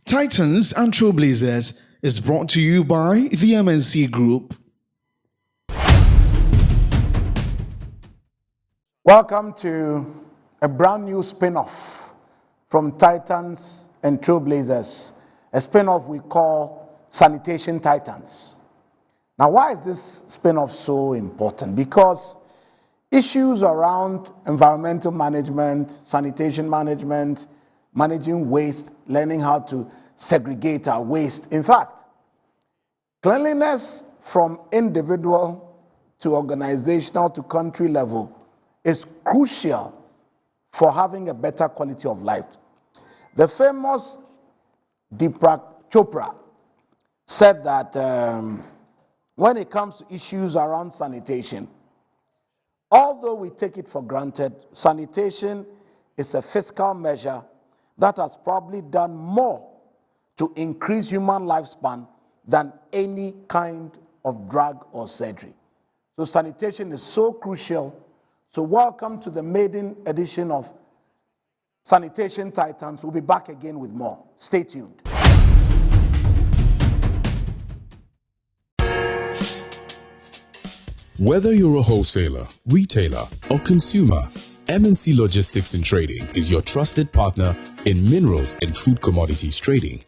Titans and Trailblazers is brought to you by the MNC Group. Welcome to a brand new spin-off from Titans and Trailblazers, a spin-off we call Sanitation Titans. Now, why is this spin-off so important? Because issues around environmental management, sanitation management, managing waste, learning how to segregate our waste. In fact, cleanliness from individual to organizational to country level is crucial for having a better quality of life. The famous Deepak Chopra said that when it comes to issues around sanitation, although we take it for granted, sanitation is a fiscal measure that has probably done more to increase human lifespan than any kind of drug or surgery. So sanitation is so crucial. So welcome to the maiden edition of Sanitation Titans. We'll be back again with more. Stay tuned. Whether you're a wholesaler, retailer, or consumer, MNC Logistics and Trading is your trusted partner in minerals and food commodities trading.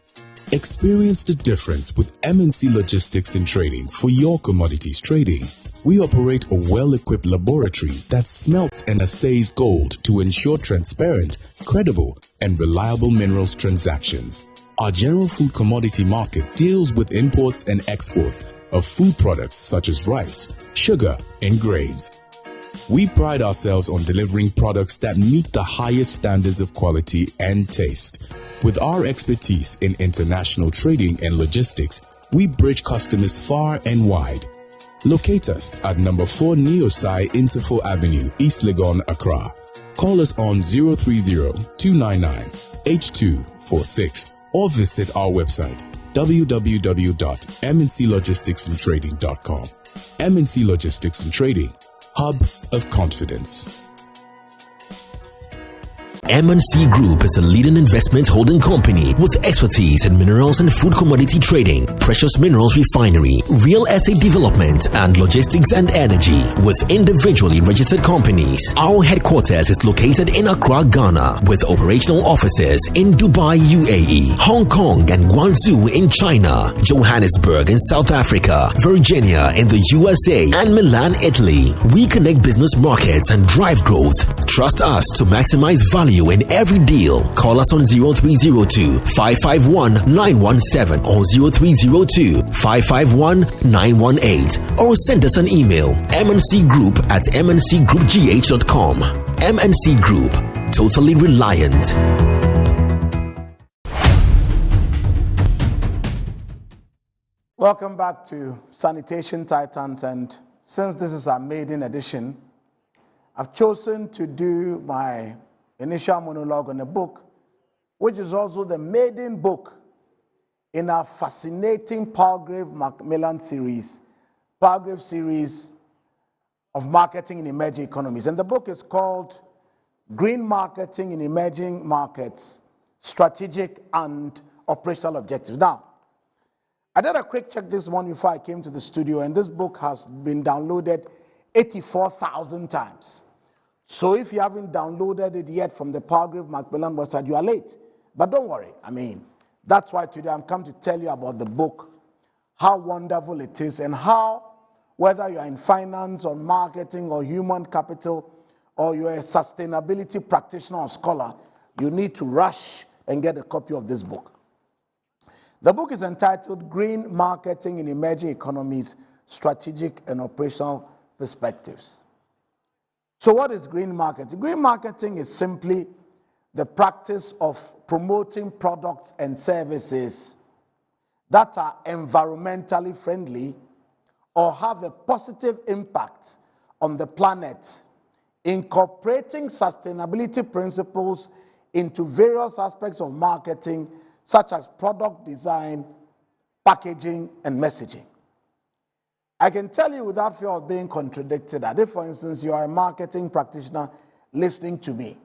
Experience the difference with MNC Logistics and Trading for your commodities trading. We operate a well-equipped laboratory that smelts and assays gold to ensure transparent, credible, and reliable minerals transactions. Our general food commodity market deals with imports and exports of food products such as rice, sugar, and grains. We pride ourselves on delivering products that meet the highest standards of quality and taste. With our expertise in international trading and logistics, we bridge customers far and wide. Locate us at number 4 Neosai Interfo Avenue, East Legon, Accra. Call us on 030-299-8246 or visit our website www.mnclogisticsandtrading.com. MNC Logistics and Trading, hub of confidence. MNC Group is a leading investment holding company with expertise in minerals and food commodity trading, precious minerals refinery, real estate development, and logistics and energy. With individually registered companies, our headquarters is located in Accra, Ghana, with operational offices in Dubai, UAE, Hong Kong, and Guangzhou in China, Johannesburg in South Africa, Virginia in the USA, and Milan, Italy. We connect business markets and drive growth. Trust us to maximize value in every deal. Call us on 0302-551-917 or 0302-551-918 or send us an email mncgroup@mncgroupgh.com. MNC Group, totally reliant. Welcome back to Sanitation Titans, and since this is our maiden edition, I've chosen to do my initial monologue on a book, which is also the maiden book in our fascinating Palgrave Macmillan series, Palgrave series of marketing in emerging economies. And the book is called Green Marketing in Emerging Markets, Strategic and Operational Objectives. Now, I did a quick check this morning before I came to the studio, and this book has been downloaded 84,000 times. So if you haven't downloaded it yet from the Palgrave Macmillan website, you are late. But don't worry. That's why today I'm come to tell you about the book, how wonderful it is, and how, whether you're in finance or marketing or human capital, or you're a sustainability practitioner or scholar, you need to rush and get a copy of this book. The book is entitled Green Marketing in Emerging Economies, Strategic and Operational Perspectives. So what is green marketing? Green marketing is simply the practice of promoting products and services that are environmentally friendly or have a positive impact on the planet, incorporating sustainability principles into various aspects of marketing, such as product design, packaging, and messaging. I can tell you without fear of being contradicted that if, for instance, you are a marketing practitioner listening to me,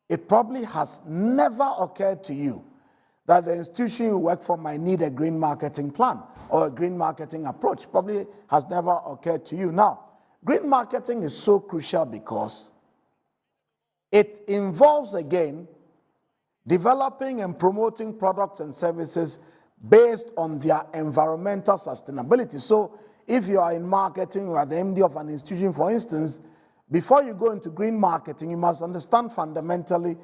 it probably has never occurred to you that the institution you work for might need a green marketing plan or a green marketing approach. Probably has never occurred to you. Now, green marketing is so crucial because it involves, again, developing and promoting products and services based on their environmental sustainability. So if you are in marketing, you are the MD of an institution, for instance, before you go into green marketing, you must understand fundamentally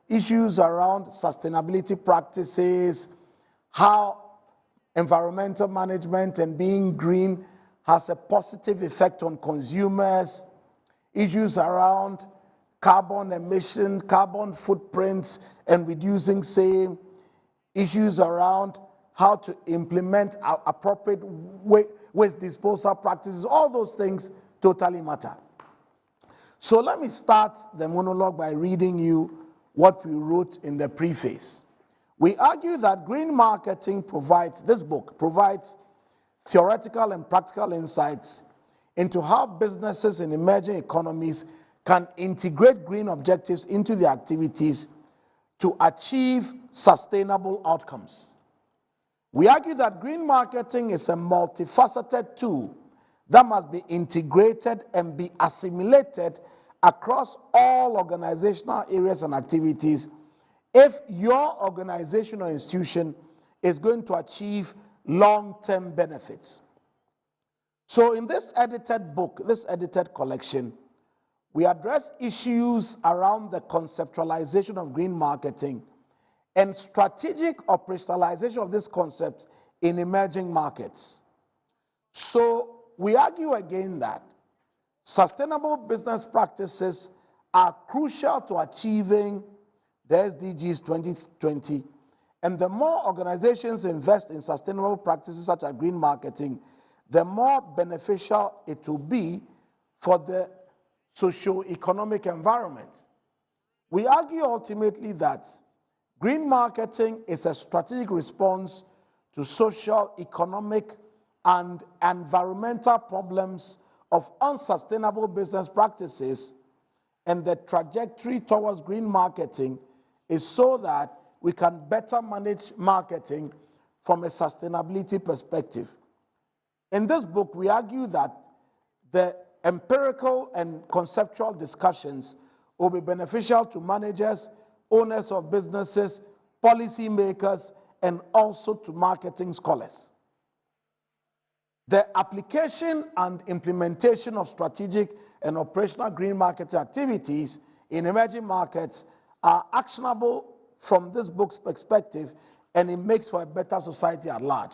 issues around sustainability practices, how environmental management and being green has a positive effect on consumers, issues around carbon emission, carbon footprints, and reducing same, issues around how to implement appropriate waste disposal practices. All those things totally matter. So let me start the monologue by reading you what we wrote in the preface. We argue that green marketing this book provides theoretical and practical insights into how businesses in emerging economies can integrate green objectives into their activities to achieve sustainable outcomes. We argue that green marketing is a multifaceted tool that must be integrated and be assimilated across all organizational areas and activities if your organization or institution is going to achieve long-term benefits. So in this edited book, this edited collection, we address issues around the conceptualization of green marketing and strategic operationalization of this concept in emerging markets. So we argue again that sustainable business practices are crucial to achieving the SDGs 2020, and the more organizations invest in sustainable practices such as green marketing, the more beneficial it will be for the socio-economic environment. We argue ultimately that green marketing is a strategic response to social, economic, and environmental problems of unsustainable business practices, and the trajectory towards green marketing is so that we can better manage marketing from a sustainability perspective. In this book, we argue that the empirical and conceptual discussions will be beneficial to managers, owners of businesses, policymakers, and also to marketing scholars. The application and implementation of strategic and operational green marketing activities in emerging markets are actionable from this book's perspective, and it makes for a better society at large.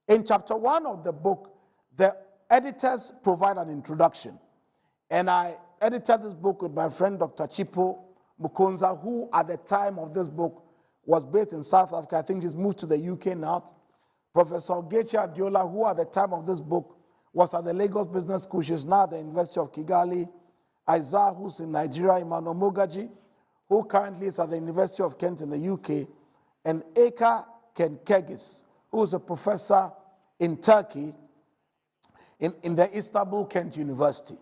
In chapter 1 of the book, the editors provide an introduction, and I edited this book with my friend Dr. Chipo Mukonza, who at the time of this book was based in South Africa. I think he's moved to the UK now. Professor Ogechi Adiola, who at the time of this book was at the Lagos Business School, she's now at the University of Kigali. Isaiah, who's in Nigeria. Emmanuel Mogaji, who currently is at the University of Kent in the UK. And Eka Kenkegis, who is a professor in Turkey in the Istanbul Kent University.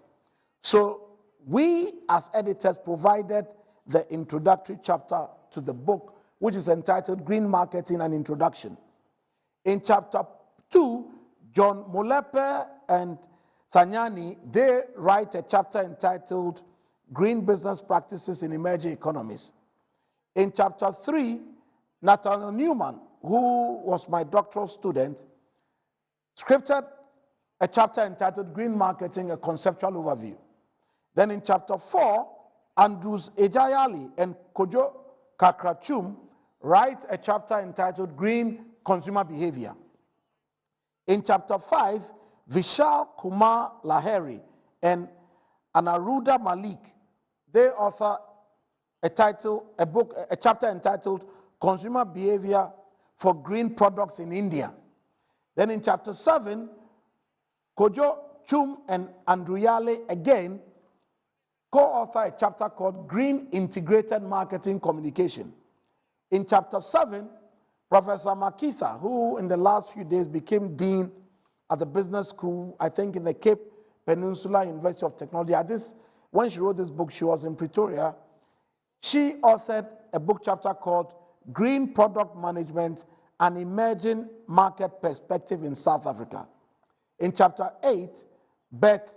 So we as editors provided the introductory chapter to the book, which is entitled Green Marketing and Introduction. In chapter 2, John Molepe and Thanyani, they write a chapter entitled Green Business Practices in Emerging Economies. In chapter 3, Nathaniel Newman, who was my doctoral student, scripted a chapter entitled Green Marketing, a Conceptual Overview. Then in chapter 4, Andrews Ejayali and Kojo Kakrachum write a chapter entitled Green Consumer Behavior. In chapter 5, Vishal Kumar Lahiri and Anaruddha Malik, they author a chapter entitled Consumer Behavior for Green Products in India. Then in chapter 7, Kojo Chum and Andruyale again co-author a chapter called Green Integrated Marketing Communication. In chapter 7, Professor Makitha, who in the last few days became dean at the business school, I think in the Cape Peninsula University of Technology. When she wrote this book, she was in Pretoria. She authored a book chapter called Green Product Management, an Emerging Market Perspective in South Africa. In Chapter 8, Beck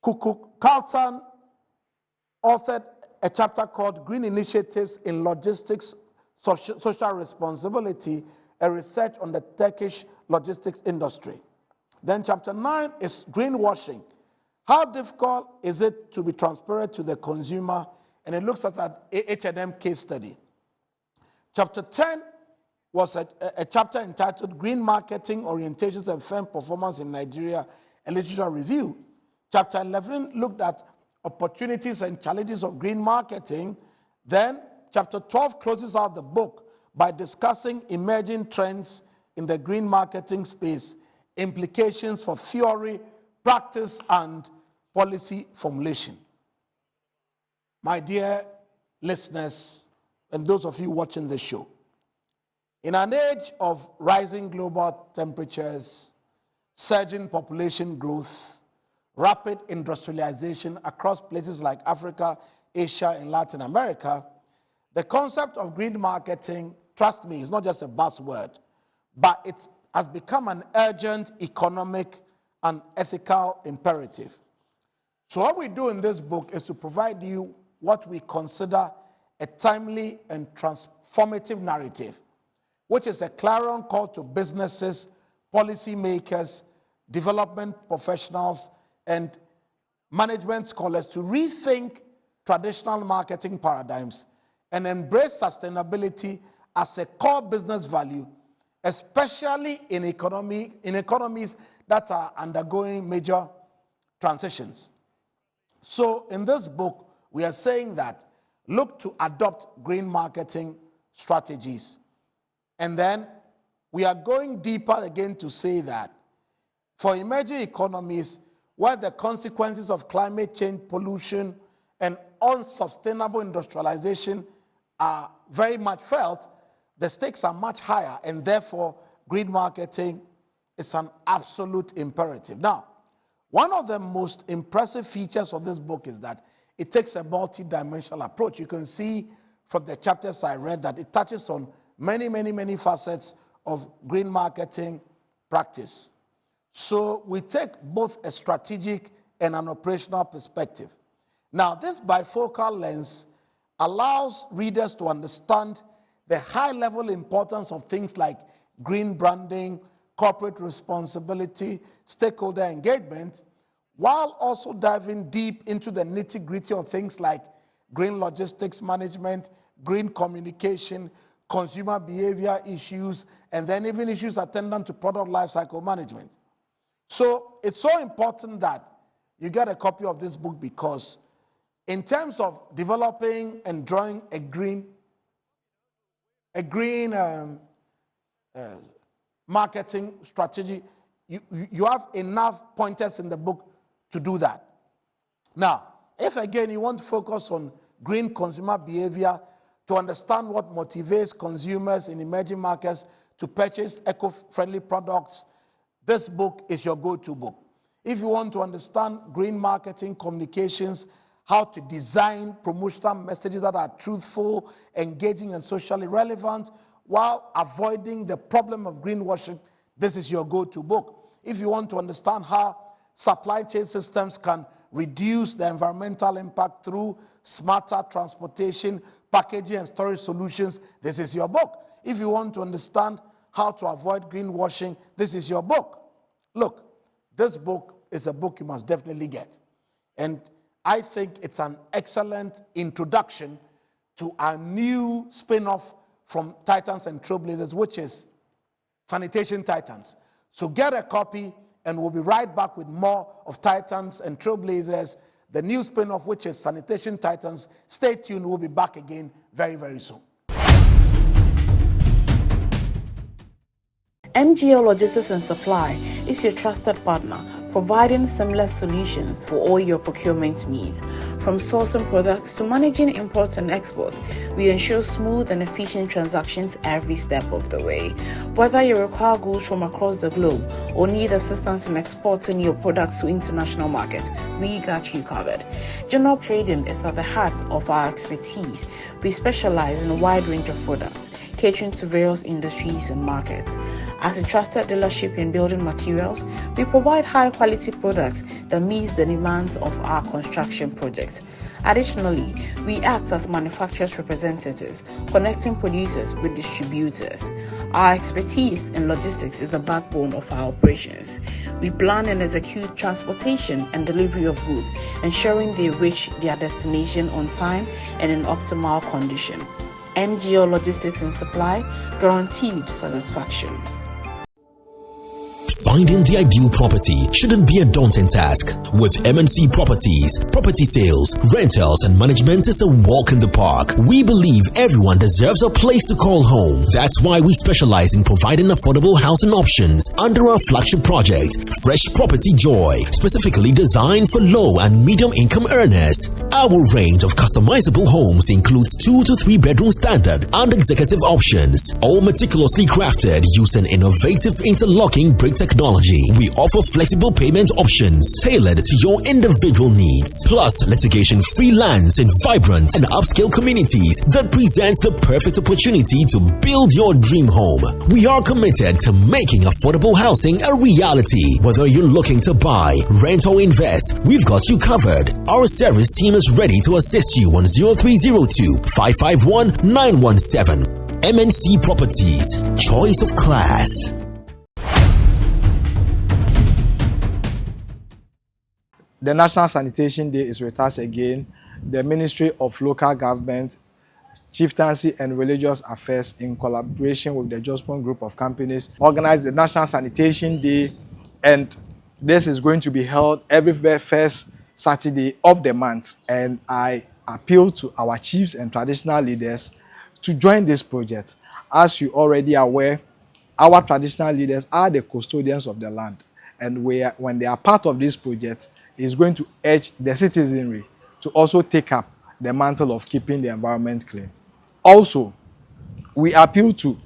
Carlton authored a chapter called Green Initiatives in Logistics, Social Responsibility, a research on the Turkish logistics industry. Then Chapter 9 is Greenwashing. How difficult is it to be transparent to the consumer? And it looks at an H&M case study. Chapter 10 was a chapter entitled Green Marketing Orientations and Firm Performance in Nigeria, a literature review. Chapter 11 looked at opportunities and challenges of green marketing. Then Chapter 12 closes out the book by discussing emerging trends in the green marketing space, implications for theory, practice, and policy formulation. My dear listeners, and those of you watching this show, in an age of rising global temperatures, surging population growth, rapid industrialization across places like Africa, Asia, and Latin America, the concept of green marketing, trust me, is not just a buzzword, but it has become an urgent economic and ethical imperative. So what we do in this book is to provide you what we consider a timely and transformative narrative, which is a clarion call to businesses, policymakers, development professionals, and management scholars to rethink traditional marketing paradigms and embrace sustainability as a core business value, especially in economies that are undergoing major transitions. So in this book, we are saying that look to adopt green marketing strategies. And then we are going deeper again to say that for emerging economies where the consequences of climate change, pollution, and unsustainable industrialization are very much felt, the stakes are much higher, and therefore green marketing is an absolute imperative. Now, one of the most impressive features of this book is that it takes a multi-dimensional approach. You can see from the chapters I read that it touches on many facets of green marketing practice. So we take both a strategic and an operational perspective. Now, this bifocal lens allows readers to understand the high-level importance of things like green branding, corporate responsibility, stakeholder engagement, while also diving deep into the nitty-gritty of things like green logistics management, green communication, consumer behavior issues, and then even issues attendant to product lifecycle management. So it's so important that you get a copy of this book because in terms of developing and drawing a green marketing strategy, you have enough pointers in the book to do that. Now, if again you want to focus on green consumer behavior to understand what motivates consumers in emerging markets to purchase eco-friendly products, this book is your go-to book. If you want to understand green marketing communications, how to design promotional messages that are truthful, engaging, and socially relevant while avoiding the problem of greenwashing, this is your go-to book. If you want to understand how supply chain systems can reduce the environmental impact through smarter transportation, packaging, and storage solutions, this is your book. If you want to understand how to avoid greenwashing, this is your book. Look, this book is a book you must definitely get. And I think it's an excellent introduction to a new spin-off from Titans and Trailblazers, which is Sanitation Titans. So get a copy, and we'll be right back with more of Titans and Trailblazers, the new spin-off, which is Sanitation Titans. Stay tuned. We'll be back again very soon. MGL Logistics and Supply is your trusted partner, providing seamless solutions for all your procurement needs. From sourcing products to managing imports and exports, we ensure smooth and efficient transactions every step of the way. Whether you require goods from across the globe or need assistance in exporting your products to international markets, we got you covered. General trading is at the heart of our expertise. We specialize in a wide range of products, catering to various industries and markets. As a trusted dealership in building materials, we provide high-quality products that meet the demands of our construction projects. Additionally, we act as manufacturers' representatives, connecting producers with distributors. Our expertise in logistics is the backbone of our operations. We plan and execute transportation and delivery of goods, ensuring they reach their destination on time and in optimal condition. MGO Logistics and Supply, guaranteed satisfaction. Finding the ideal property shouldn't be a daunting task. With MNC Properties, property sales, rentals, and management is a walk in the park. We believe everyone deserves a place to call home. That's why we specialize in providing affordable housing options under our flagship project, Fresh Property Joy, specifically designed for low and medium income earners. Our range of customizable homes includes 2 to 3 bedroom standard and executive options, all meticulously crafted using innovative interlocking brick technology. We offer flexible payment options tailored to your individual needs, plus litigation-free lands in vibrant and upscale communities that presents the perfect opportunity to build your dream home. We are committed to making affordable housing a reality. Whether you're looking to buy, rent, or invest, we've got you covered. Our service team is ready to assist you on 0302 551 917. MNC Properties, choice of class. The National Sanitation Day is with us again. The Ministry of Local Government, Chieftaincy and Religious Affairs, in collaboration with the Jospon Group of Companies, organized the National Sanitation Day, and this is going to be held every first Saturday of the month. And I appeal to our chiefs and traditional leaders to join this project. As you already are aware, our traditional leaders are the custodians of the land, and when they are part of this project, is going to urge the citizenry to also take up the mantle of keeping the environment clean. Also, we appeal to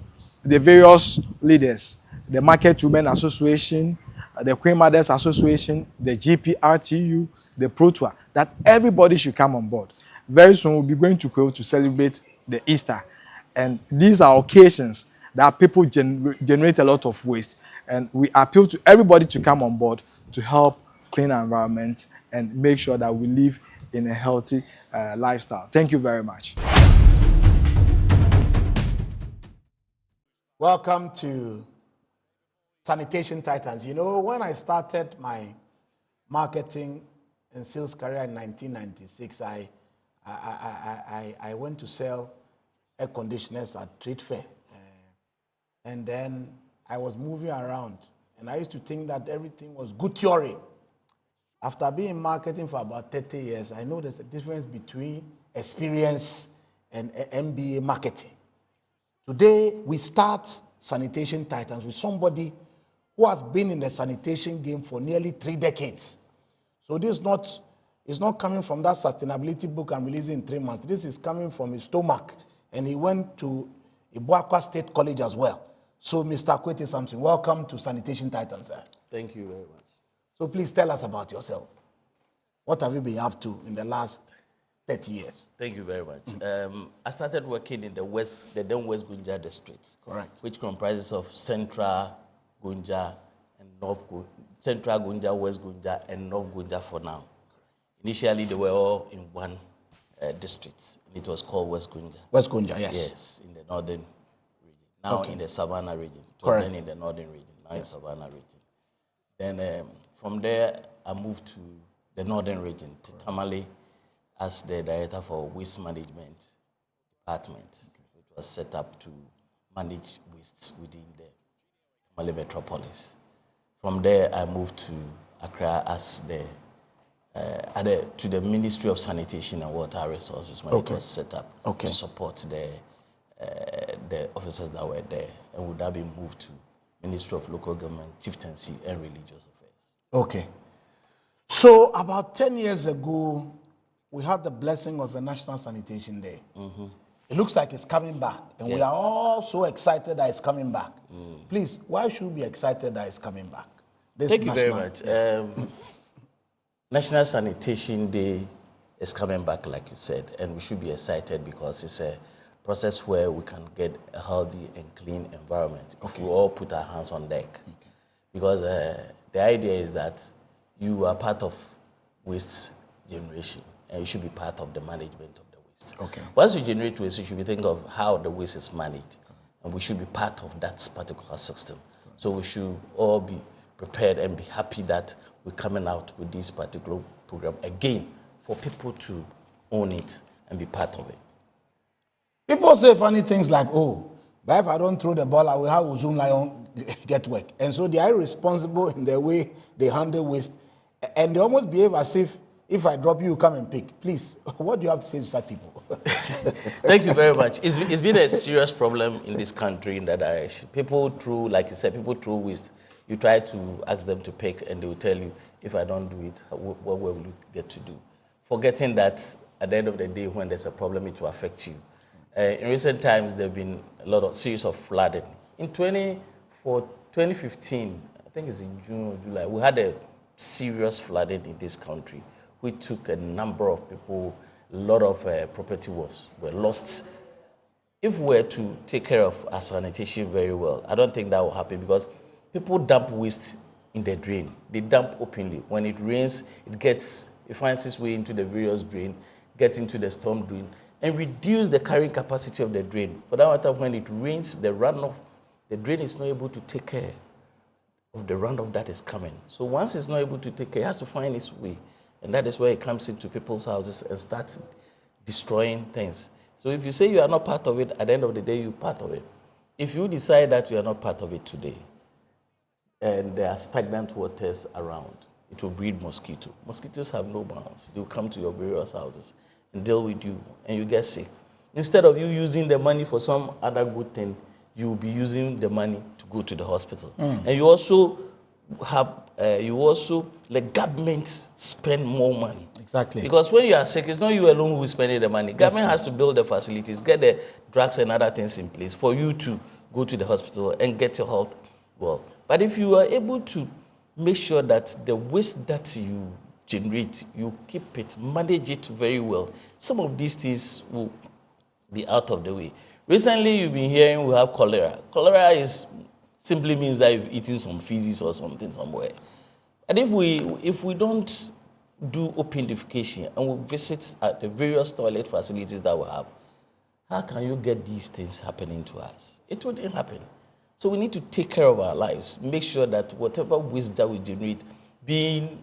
the various leaders, the Market Women Association, the Queen Mothers Association, the GPRTU, the Protua, that everybody should come on board. Very soon we'll be going to Kwewo to celebrate the Easter. And these are occasions that people generate a lot of waste. And we appeal to everybody to come on board to help clean our environment and make sure that we live in a healthy lifestyle. Thank you very much. Welcome to Sanitation Titans. You know, when I started my marketing and sales career in 1996, I went to sell air conditioners at trade fair. And then I was moving around, and I used to think that everything was good theory. After being in marketing for about 30 years, I know there's a difference between experience and MBA marketing. Today, we start Sanitation Titans with somebody who has been in the sanitation game for nearly 3 decades. So this is not coming from that sustainability book I'm releasing in 3 months. This is coming from his stomach, and he went to Ibuakwa State College as well. So, Mr. Kwete Samson, welcome to Sanitation Titans, sir. Thank you very much. So please tell us about yourself. What have you been up to in the last 30 years? Thank you very much. I started working in the then West Gunja district. Correct. Which comprises of Central Gunja and North Gunja, Central Gunja, West Gunja, and North Gunja for now. Initially, they were all in one district. It was called West Gunja. West Gunja, yes. Yes, in the northern region. Now in the Savannah region. Correct. Then in the northern region. Now in Savannah region. Then from there, I moved to the northern region, to Tamale, as the director for waste management department. It was set up to manage wastes within the Tamale metropolis. From there, I moved to Accra as to the Ministry of Sanitation and Water Resources when it was set up to support the officers that were there, and would have been moved to Ministry of Local Government, Chieftaincy and Religious Affairs. Okay. So about 10 years ago, we had the blessing of a National Sanitation Day. It looks like it's coming back, and we are all so excited that it's coming back. Please, why should we be excited that it's coming back? Thank you very much. Yes. National Sanitation Day is coming back, like you said, and we should be excited because it's a process where we can get a healthy and clean environment if we all put our hands on deck. Because the idea is that you are part of waste generation, and you should be part of the management of the waste. Once you generate waste, you should be thinking of how the waste is managed, and we should be part of that particular system. So we should all be prepared and be happy that we're coming out with this particular program again for people to own it and be part of it. People say funny things like, oh, but if I don't throw the ball away, how will Zoom Lion get work? And so they are irresponsible in the way they handle waste. And they almost behave as if I drop you, you come and pick. Please, what do you have to say to such people? Thank you very much. It's been a serious problem in this country in that direction. People throw, like you said, people throw waste. You try to ask them to pick, and they will tell you, if I don't do it, what will you get to do? Forgetting that at the end of the day, when there's a problem, it will affect you. In recent times, there have been a lot of series of flooding. In 2015, I think it's in June or July, we had a serious flooding in this country. We took a number of people, a lot of property were lost. If we were to take care of our sanitation very well, I don't think that will happen because people dump waste in the drain. They dump openly. When it rains, it finds its way into the various drain, gets into the storm drain, and reduce the carrying capacity of the drain. For that matter, when it rains, the runoff, the drain is not able to take care of the runoff that is coming. So once it's not able to take care, it has to find its way. And that is where it comes into people's houses and starts destroying things. So if you say you are not part of it, at the end of the day, you're part of it. If you decide that you are not part of it today, and there are stagnant waters around, it will breed mosquito. Mosquitoes have no bounds. They will come to your various houses and deal with you, and you get sick. Instead of you using the money for some other good thing, you will be using the money to go to the hospital. And you also let government spend more money. Exactly. Because when you are sick, it's not you alone who is spending the money. Government has to build the facilities, get the drugs and other things in place for you to go to the hospital and get your health well. But if you are able to make sure that the waste that you generate, you keep it, manage it very well, some of these things will be out of the way. Recently, you've been hearing we have cholera. Cholera simply means that you've eaten some feces or something somewhere. And if we don't do open defecation and we visit at the various toilet facilities that we have, how can you get these things happening to us? It wouldn't happen. So we need to take care of our lives, make sure that whatever waste that we generate, being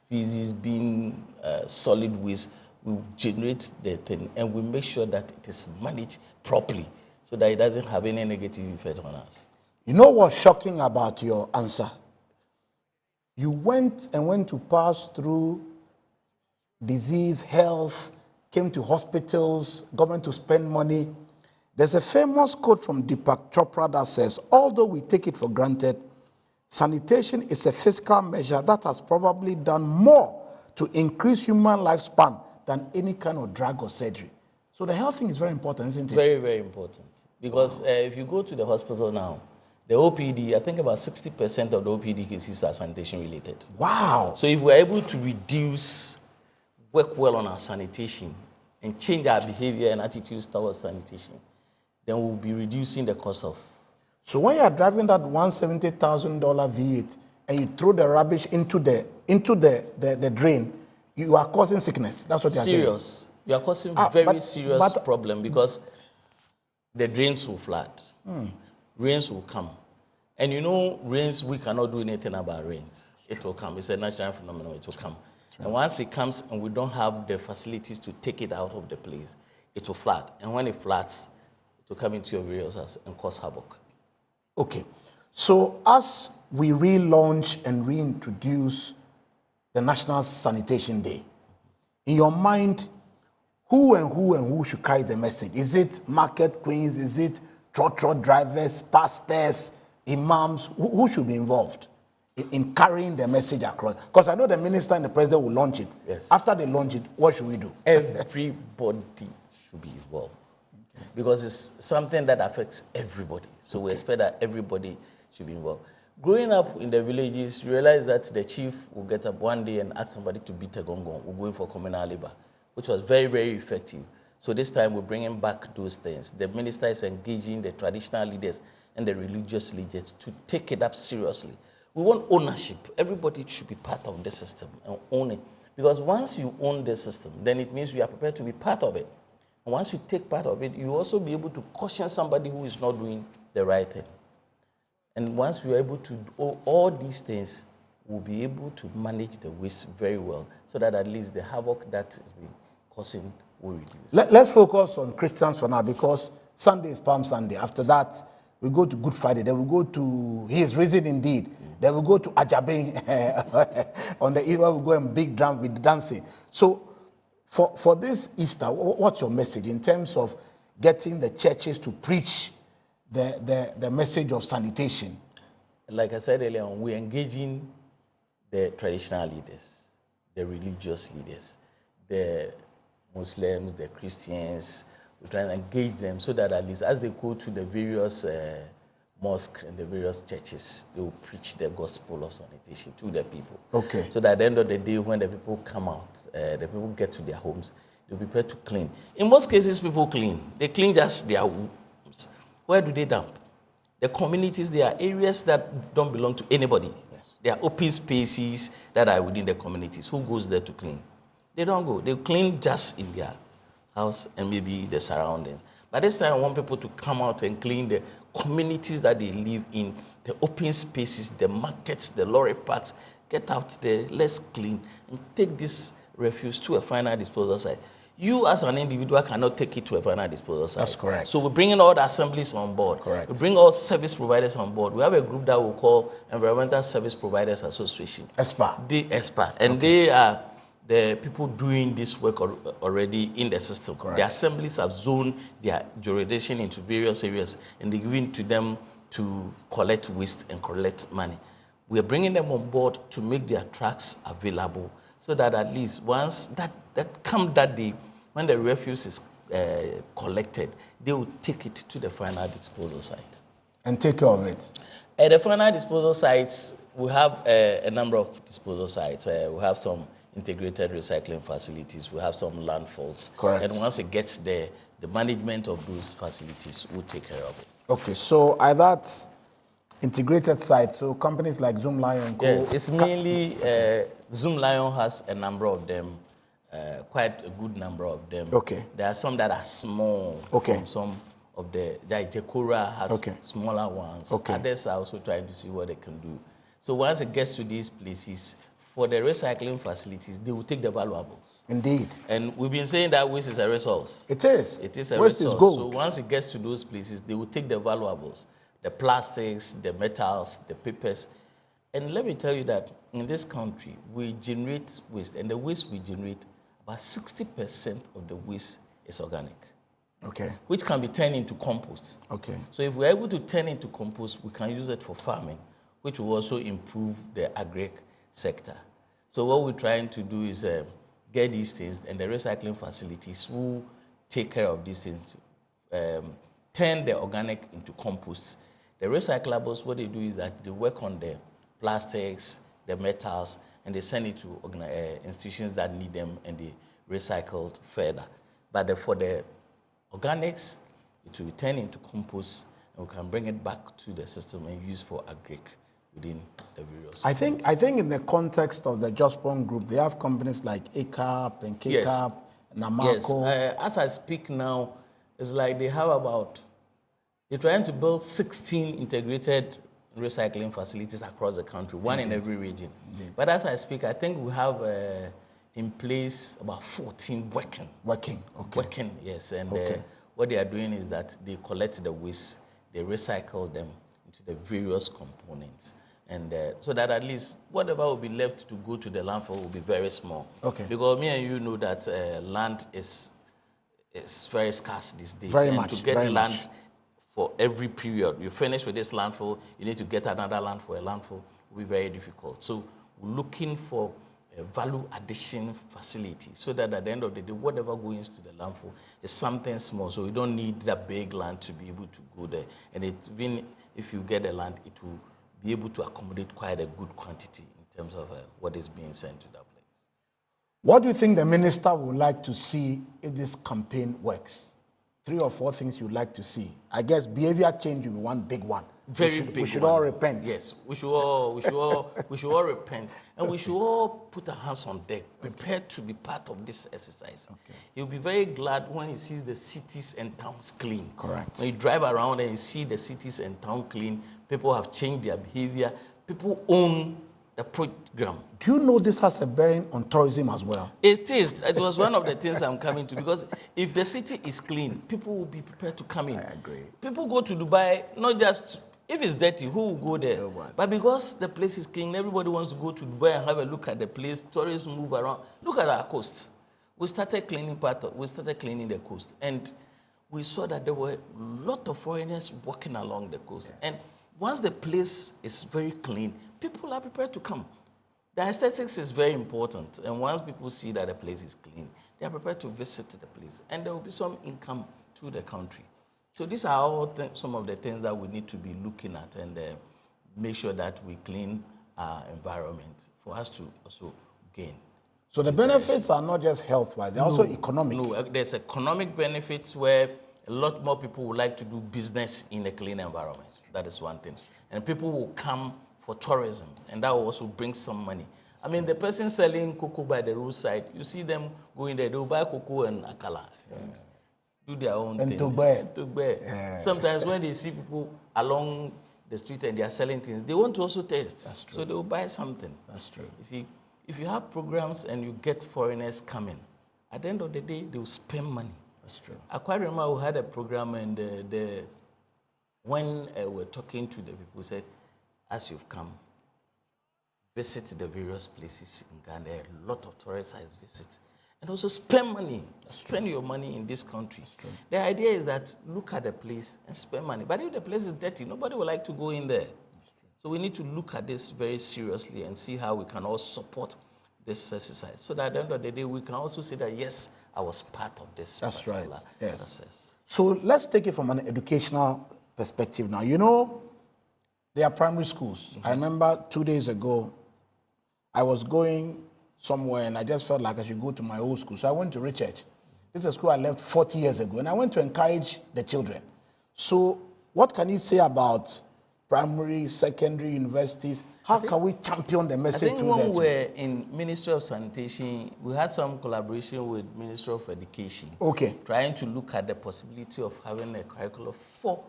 feces, being solid waste, we generate the thing and we make sure that it is managed properly so that it doesn't have any negative effect on us. You know what's shocking about your answer? You went to pass through disease, health, came to hospitals, government to spend money. There's a famous quote from Deepak Chopra that says, although we take it for granted, sanitation is a physical measure that has probably done more to increase human lifespan than any kind of drug or surgery. So the health thing is very important, isn't it? Very, very important. Because if you go to the hospital now, the OPD, I think about 60% of the OPD cases are sanitation related. Wow. So if we're able to work well on our sanitation and change our behavior and attitudes towards sanitation, then we'll be reducing the cost of. So when you are driving that $170,000 V8 and you throw the rubbish into the drain, you are causing sickness. That's what you're saying. Serious. You are causing very serious problem because the drains will flood. Rains will come. And you know, rains, we cannot do anything about rains. It will come. It's a natural phenomenon. It will come. True. And once it comes and we don't have the facilities to take it out of the place, it will flood. And when it floods, it will come into your various houses and cause havoc. Okay. So as we relaunch and reintroduce the National Sanitation Day, in your mind, who should carry the message? Is it market queens? Is it trotro drivers, pastors, imams? Who should be involved in carrying the message across? Because I know the minister and the president will launch it. Yes. After they launch it, what should we do? Everybody should be involved. Because it's something that affects everybody. So we expect that everybody should be involved. Growing up in the villages, you realize that the chief will get up one day and ask somebody to beat a gongong. We're going for communal labor, which was very, very effective. So this time we're bringing back those things. The minister is engaging the traditional leaders and the religious leaders to take it up seriously. We want ownership. Everybody should be part of the system and own it. Because once you own the system, then it means you are prepared to be part of it. And once you take part of it, you also be able to caution somebody who is not doing the right thing. And once we are able to do all these things, we'll be able to manage the waste very well so that at least the havoc that is being causing will reduce. Let's focus on Christians for now, because Sunday is Palm Sunday. After that, we go to Good Friday. Then we go to He is Risen Indeed. Then we go to Ajabing on the Eid, where we go and big drum with dancing. So for this Easter, what's your message in terms of getting the churches to preach the message of sanitation? Like I said earlier on, we're engaging the traditional leaders, the religious leaders, the Muslims, the Christians. We try and engage them so that at least as they go to the various mosques and the various churches, they will preach the gospel of sanitation to the people. Okay. So that at the end of the day, when the people come out, the people get to their homes, they'll be prepared to clean. In most cases, people clean. They clean just their homes. Where do they dump? The communities, there are areas that don't belong to anybody. Yes. There are open spaces that are within the communities. Who goes there to clean? They don't go. They clean just in their house and maybe the surroundings. But this time I want people to come out and clean the communities that they live in, the open spaces, the markets, the lorry parks. Get out there, let's clean, and take this refuse to a final disposal site. You as an individual cannot take it to a final disposal site. That's correct. So we're bringing all the assemblies on board. Correct. We bring all service providers on board. We have a group that we call Environmental Service Providers Association. ESPA. The ESPA. And they are the people doing this work already in the system. Correct. The assemblies have zoned their jurisdiction into various areas, and they're giving to them to collect waste and collect money. We are bringing them on board to make their trucks available so that at least once that day, when the refuse is collected, they will take it to the final disposal site. And take care of it. At the final disposal sites, we have a number of disposal sites. We have some integrated recycling facilities. We have some landfills. Correct. And once it gets there, the management of those facilities will take care of it. Okay, so are that integrated sites, so companies like Zoom Lion? Yeah, it's mainly, Zoom Lion has a number of them, quite a good number of them. Okay. There are some that are small. Okay. Some of like Jekura has okay. smaller ones. Okay. Others are also trying to see what they can do. So once it gets to these places, for the recycling facilities, they will take the valuables. Indeed. And we've been saying that waste is a resource. It is. It is a waste resource. Is gold. So once it gets to those places, they will take the valuables, the plastics, the metals, the papers. And let me tell you that in this country, we generate waste, and the waste we generate, about 60% of the waste is organic. Okay. Which can be turned into compost. Okay. So if we're able to turn into compost, we can use it for farming, which will also improve the agri sector. So what we're trying to do is get these things, and the recycling facilities will take care of these things, turn the organic into compost. The recyclables, what they do is that they work on the plastics, the metals, and they send it to institutions that need them, and they recycle further. But for the organics, it will turn into compost, and we can bring it back to the system and use for agri within the various. I think in the context of the Jospon Group, they have companies like ACAP and KCAP, yes. Namako. Yes. As I speak now, it's like they have they're trying to build 16 integrated recycling facilities across the country, one in every region. But as I speak, I think we have in place about 14 working. Working, okay. Working, yes. And okay. What they are doing is that they collect the waste, they recycle them into the various components. And so that at least whatever will be left to go to the landfill will be very small. Okay. Because me and you know that land is very scarce these days. Very and much, to get very land much. for every period, you finish with this landfill, you need to get another land for a landfill. will be very difficult. So we're looking for a value addition facility so that at the end of the day, whatever goes into the landfill is something small. So we don't need that big land to be able to go there. And even if you get the land, it will be able to accommodate quite a good quantity in terms of what is being sent to that place. What do you think the minister would like to see if this campaign works? 3 or 4 things you'd like to see. I guess behavior change will be one big one. We should all repent. Yes, we should all repent, and we should all put our hands on deck, prepared to be part of this exercise. Okay. He'll be very glad when he sees the cities and towns clean. Correct. When you drive around and you see the cities and towns clean, people have changed their behavior. People own the program. Do you know this has a bearing on tourism as well? It is. It was one of the things I'm coming to, because if the city is clean, people will be prepared to come in. I agree. People go to Dubai, not just, if it's dirty, who will go there? Nobody. But because the place is clean, everybody wants to go to Dubai and have a look at the place. Tourists move around. Look at our coast. We started cleaning the coast, and we saw that there were a lot of foreigners walking along the coast. Yes. And once the place is very clean, people are prepared to come. The aesthetics is very important, and once people see that the place is clean, they are prepared to visit the place, and there will be some income to the country. So these are all some of the things that we need to be looking at, and make sure that we clean our environment for us to also gain. So the benefits are not just health-wise, they're also economic. No, there's economic benefits where a lot more people would like to do business in a clean environment. That is one thing. And people will come for tourism, and that will also bring some money. I mean, the person selling cocoa by the roadside, you see them going there, they'll buy cocoa and akala. And do their own thing. Yeah. Sometimes when they see people along the street and they are selling things, they want to also taste. That's true. So they will buy something. That's true. You see, if you have programs and you get foreigners coming, at the end of the day, they will spend money. That's true. I quite remember we had a program, and when we're talking to the people, said, as you've come, visit the various places in Ghana. There are a lot of tourists visit. And also spend money. Spend your money in this country. The idea is that look at the place and spend money. But if the place is dirty, nobody would like to go in there. So we need to look at this very seriously and see how we can all support this exercise. So that at the end of the day, we can also say that, yes, I was part of this particular success. So let's take it from an educational perspective now. You know, there are primary schools. I remember 2 days ago, I was going somewhere and I just felt like I should go to my old school. So I went to Richard. This is a school I left 40 years ago, and I went to encourage the children. So what can you say about primary, secondary, universities? How can we champion the message through that? I think when we were in Ministry of Sanitation, we had some collaboration with Ministry of Education. Okay. Trying to look at the possibility of having a curriculum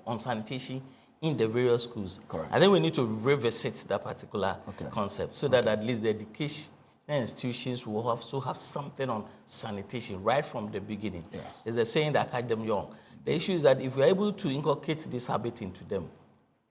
on sanitation in the various schools. Correct. I think we need to revisit that particular concept so that at least the education institutions will also have something on sanitation right from the beginning. Yes. It's the saying that catch them young. The issue is that if we're able to inculcate this habit into them,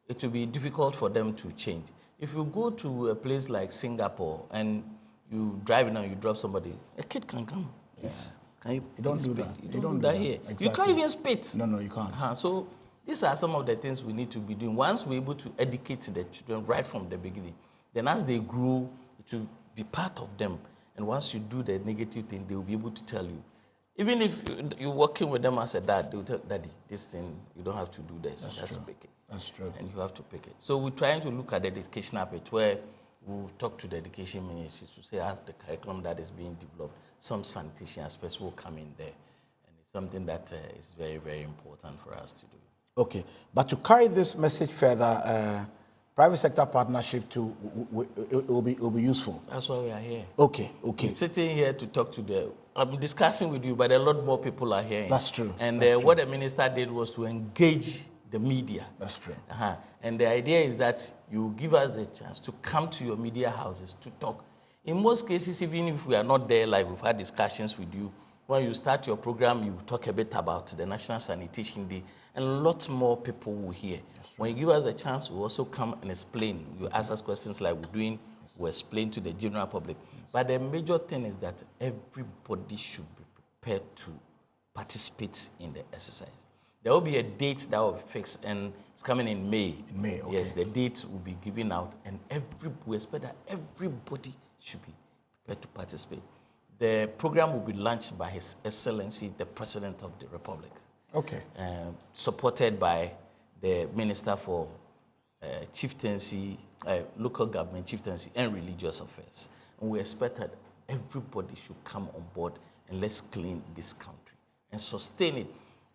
it will be difficult for them to change. If you go to a place like Singapore and you drive in and you drop somebody, a kid can come. Yes. Can you don't do that. You don't do that here. Exactly. You can't even spit. No, you can't. So these are some of the things we need to be doing. Once we're able to educate the children right from the beginning, then as they grow, it will be part of them. And once you do the negative thing, they will be able to tell you. Even if you're working with them as a dad, they will tell, Daddy, this thing, you don't have to do this. Just pick it. That's true. And you have to pick it. So we're trying to look at the educational bit where we'll talk to the education ministry to say as the curriculum that is being developed, some sanitation aspects will come in there. And it's something that is very, very important for us to do. Okay. But to carry this message further, private sector partnership too will be useful. That's why we are here. Okay. I'm sitting here to talk to I'm discussing with you, but a lot more people are hearing. That's true. And what the minister did was to engage the media. That's true. And the idea is that you give us the chance to come to your media houses to talk. In most cases, even if we are not there live, we've had discussions with you. When you start your program, you talk a bit about the National Sanitation Day, and a lot more people will hear. When you give us a chance, we also come and explain. You ask us questions like we're doing, we explain to the general public. But the major thing is that everybody should be prepared to participate in the exercise. There will be a date that will fix, and it's coming in May. In May, okay. Yes, the date will be given out, and we expect that everybody should be prepared to participate. The program will be launched by His Excellency, the President of the Republic. Okay. Supported by the Minister for Chieftaincy, Local Government, Chieftaincy, and Religious Affairs. And we expect that everybody should come on board and let's clean this country and sustain it.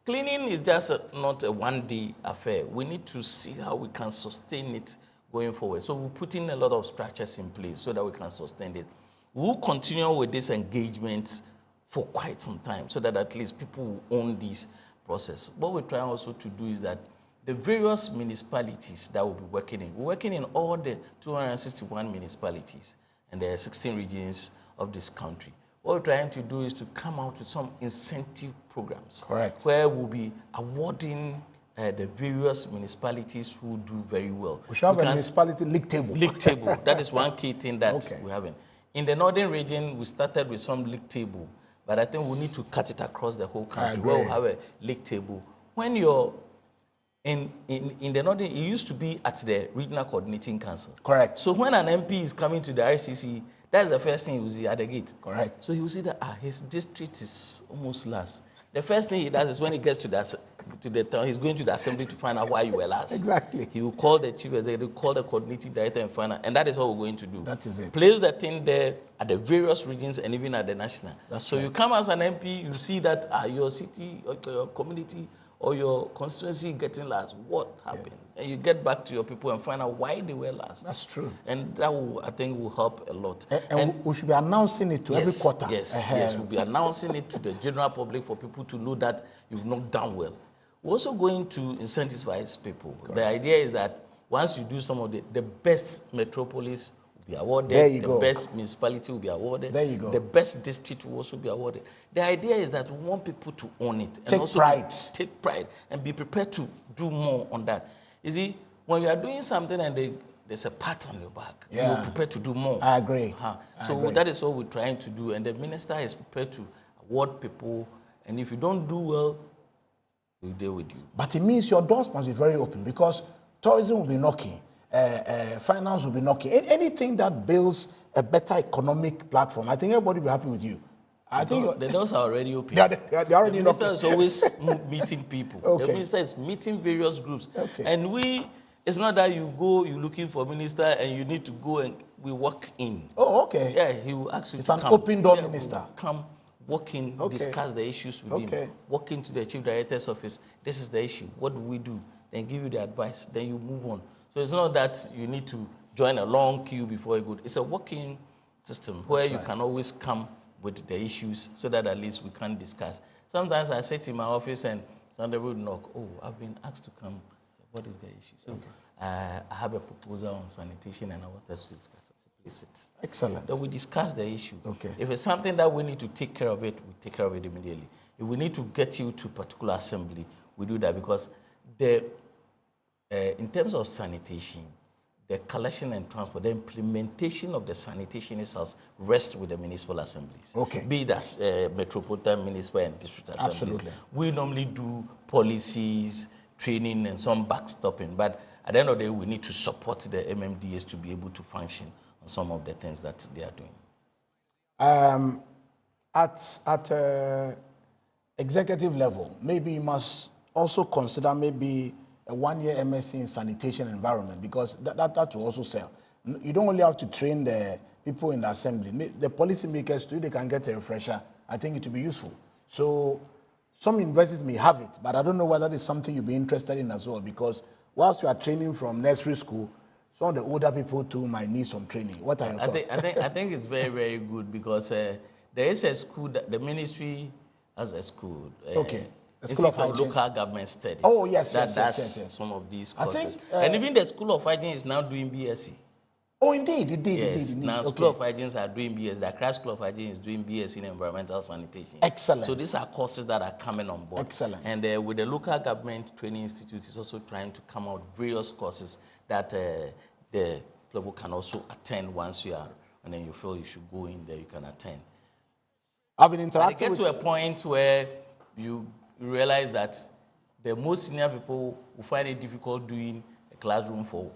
Cleaning is just not a one-day affair. We need to see how we can sustain it going forward. So we're putting a lot of structures in place so that we can sustain it. We'll continue with this engagement for quite some time so that at least people will own this process. What we're trying also to do is that the various municipalities that we'll be working in, we're working in all the 261 municipalities and the 16 regions of this country. What we're trying to do is to come out with some incentive programs. Correct. Where we'll be awarding the various municipalities who do very well. We should have a municipality league table. League table. That is one key thing that we haven't. In the northern region, we started with some league table, but I think we need to cut it across the whole country. Where we have a league table. When you're in the northern, it used to be at the regional coordinating council. Correct. So when an MP is coming to the RCC, that's the first thing he will see at the gate. Correct. So he will see that his district is almost last. The first thing he does is when he gets to the town, he's going to the assembly to find out why you were last. Exactly. He will call the chief executive, call the coordinating director and find out. And that is what we're going to do. That is it. Place the thing there at the various regions and even at the national. So you come as an MP, you see that your city, or your community, or your constituency getting last. What happened? Yeah. And you get back to your people and find out why they were last. That's true. And that will, I think, will help a lot. And we should be announcing it to every quarter. Yes, we'll be announcing it to the general public for people to know that you've not done well. We're also going to incentivize people. Correct. The idea is that once you do some of the best metropolis will be awarded. There you go. The best municipality will be awarded. There you go. The best district will also be awarded. The idea is that we want people to own it. And take also pride. Take pride and be prepared to do more on that. You see, when you are doing something and there's a pat on your back, you're prepared to do more. I agree. So that is what we're trying to do. And the minister is prepared to award people. And if you don't do well, we'll deal with you. But it means your doors must be very open because tourism will be knocking. Finance will be knocking. Anything that builds a better economic platform, I think everybody will be happy with you. I think the doors are already open. They're already the minister is always meeting people. Okay. The minister is meeting various groups. Okay. And it's not that you go, you're looking for a minister and you need to go and we walk in. Oh, okay. Yeah, he will ask you it's to an come. open door minister. Come, walk in, discuss the issues with him. Walk into the chief director's office. This is the issue. What do we do? Then give you the advice. Then you move on. So it's not that you need to join a long queue before you go. It's a walking system where you can always come with the issues so that at least we can discuss. Sometimes I sit in my office and somebody will knock. Oh, I've been asked to come. I say, what is the issue? So I have a proposal on sanitation and I want us to discuss. I say, please sit. Excellent. Then we discuss the issue. Okay. If it's something that we need to take care of it, we take care of it immediately. If we need to get you to a particular assembly, we do that because in terms of sanitation, the collection and transport, the implementation of the sanitation itself rests with the municipal assemblies. Okay. Be it as metropolitan, municipal, and district assemblies. Absolutely. We normally do policies, training, and some backstopping. But at the end of the day, we need to support the MMDAs to be able to function on some of the things that they are doing. At executive level, maybe you must also consider maybe a one-year MSc in sanitation and environment because that will also sell. You don't only have to train the people in the assembly. The policy makers too, they can get a refresher. I think it will be useful. So some universities may have it, but I don't know whether it's something you'll be interested in as well because whilst you are training from nursery school, some of the older people too might need some training. What are your thoughts? I think it's very, very good because there is a school, that the ministry has a school. Okay. Institute of Local Government Studies. Oh, yes, yes. Some of these courses. And even the School of Hygiene is now doing BSc. Oh, indeed. Now, School of Hygiene are doing BSc. The Accra School of Hygiene is doing BSc in environmental sanitation. Excellent. So these are courses that are coming on board. Excellent. And with the Local Government Training Institute is also trying to come out various courses that the people can also attend once you are, and then you feel you should go in there, you can attend. I've been interacting with... get to a point where you realize that the most senior people will find it difficult doing a classroom for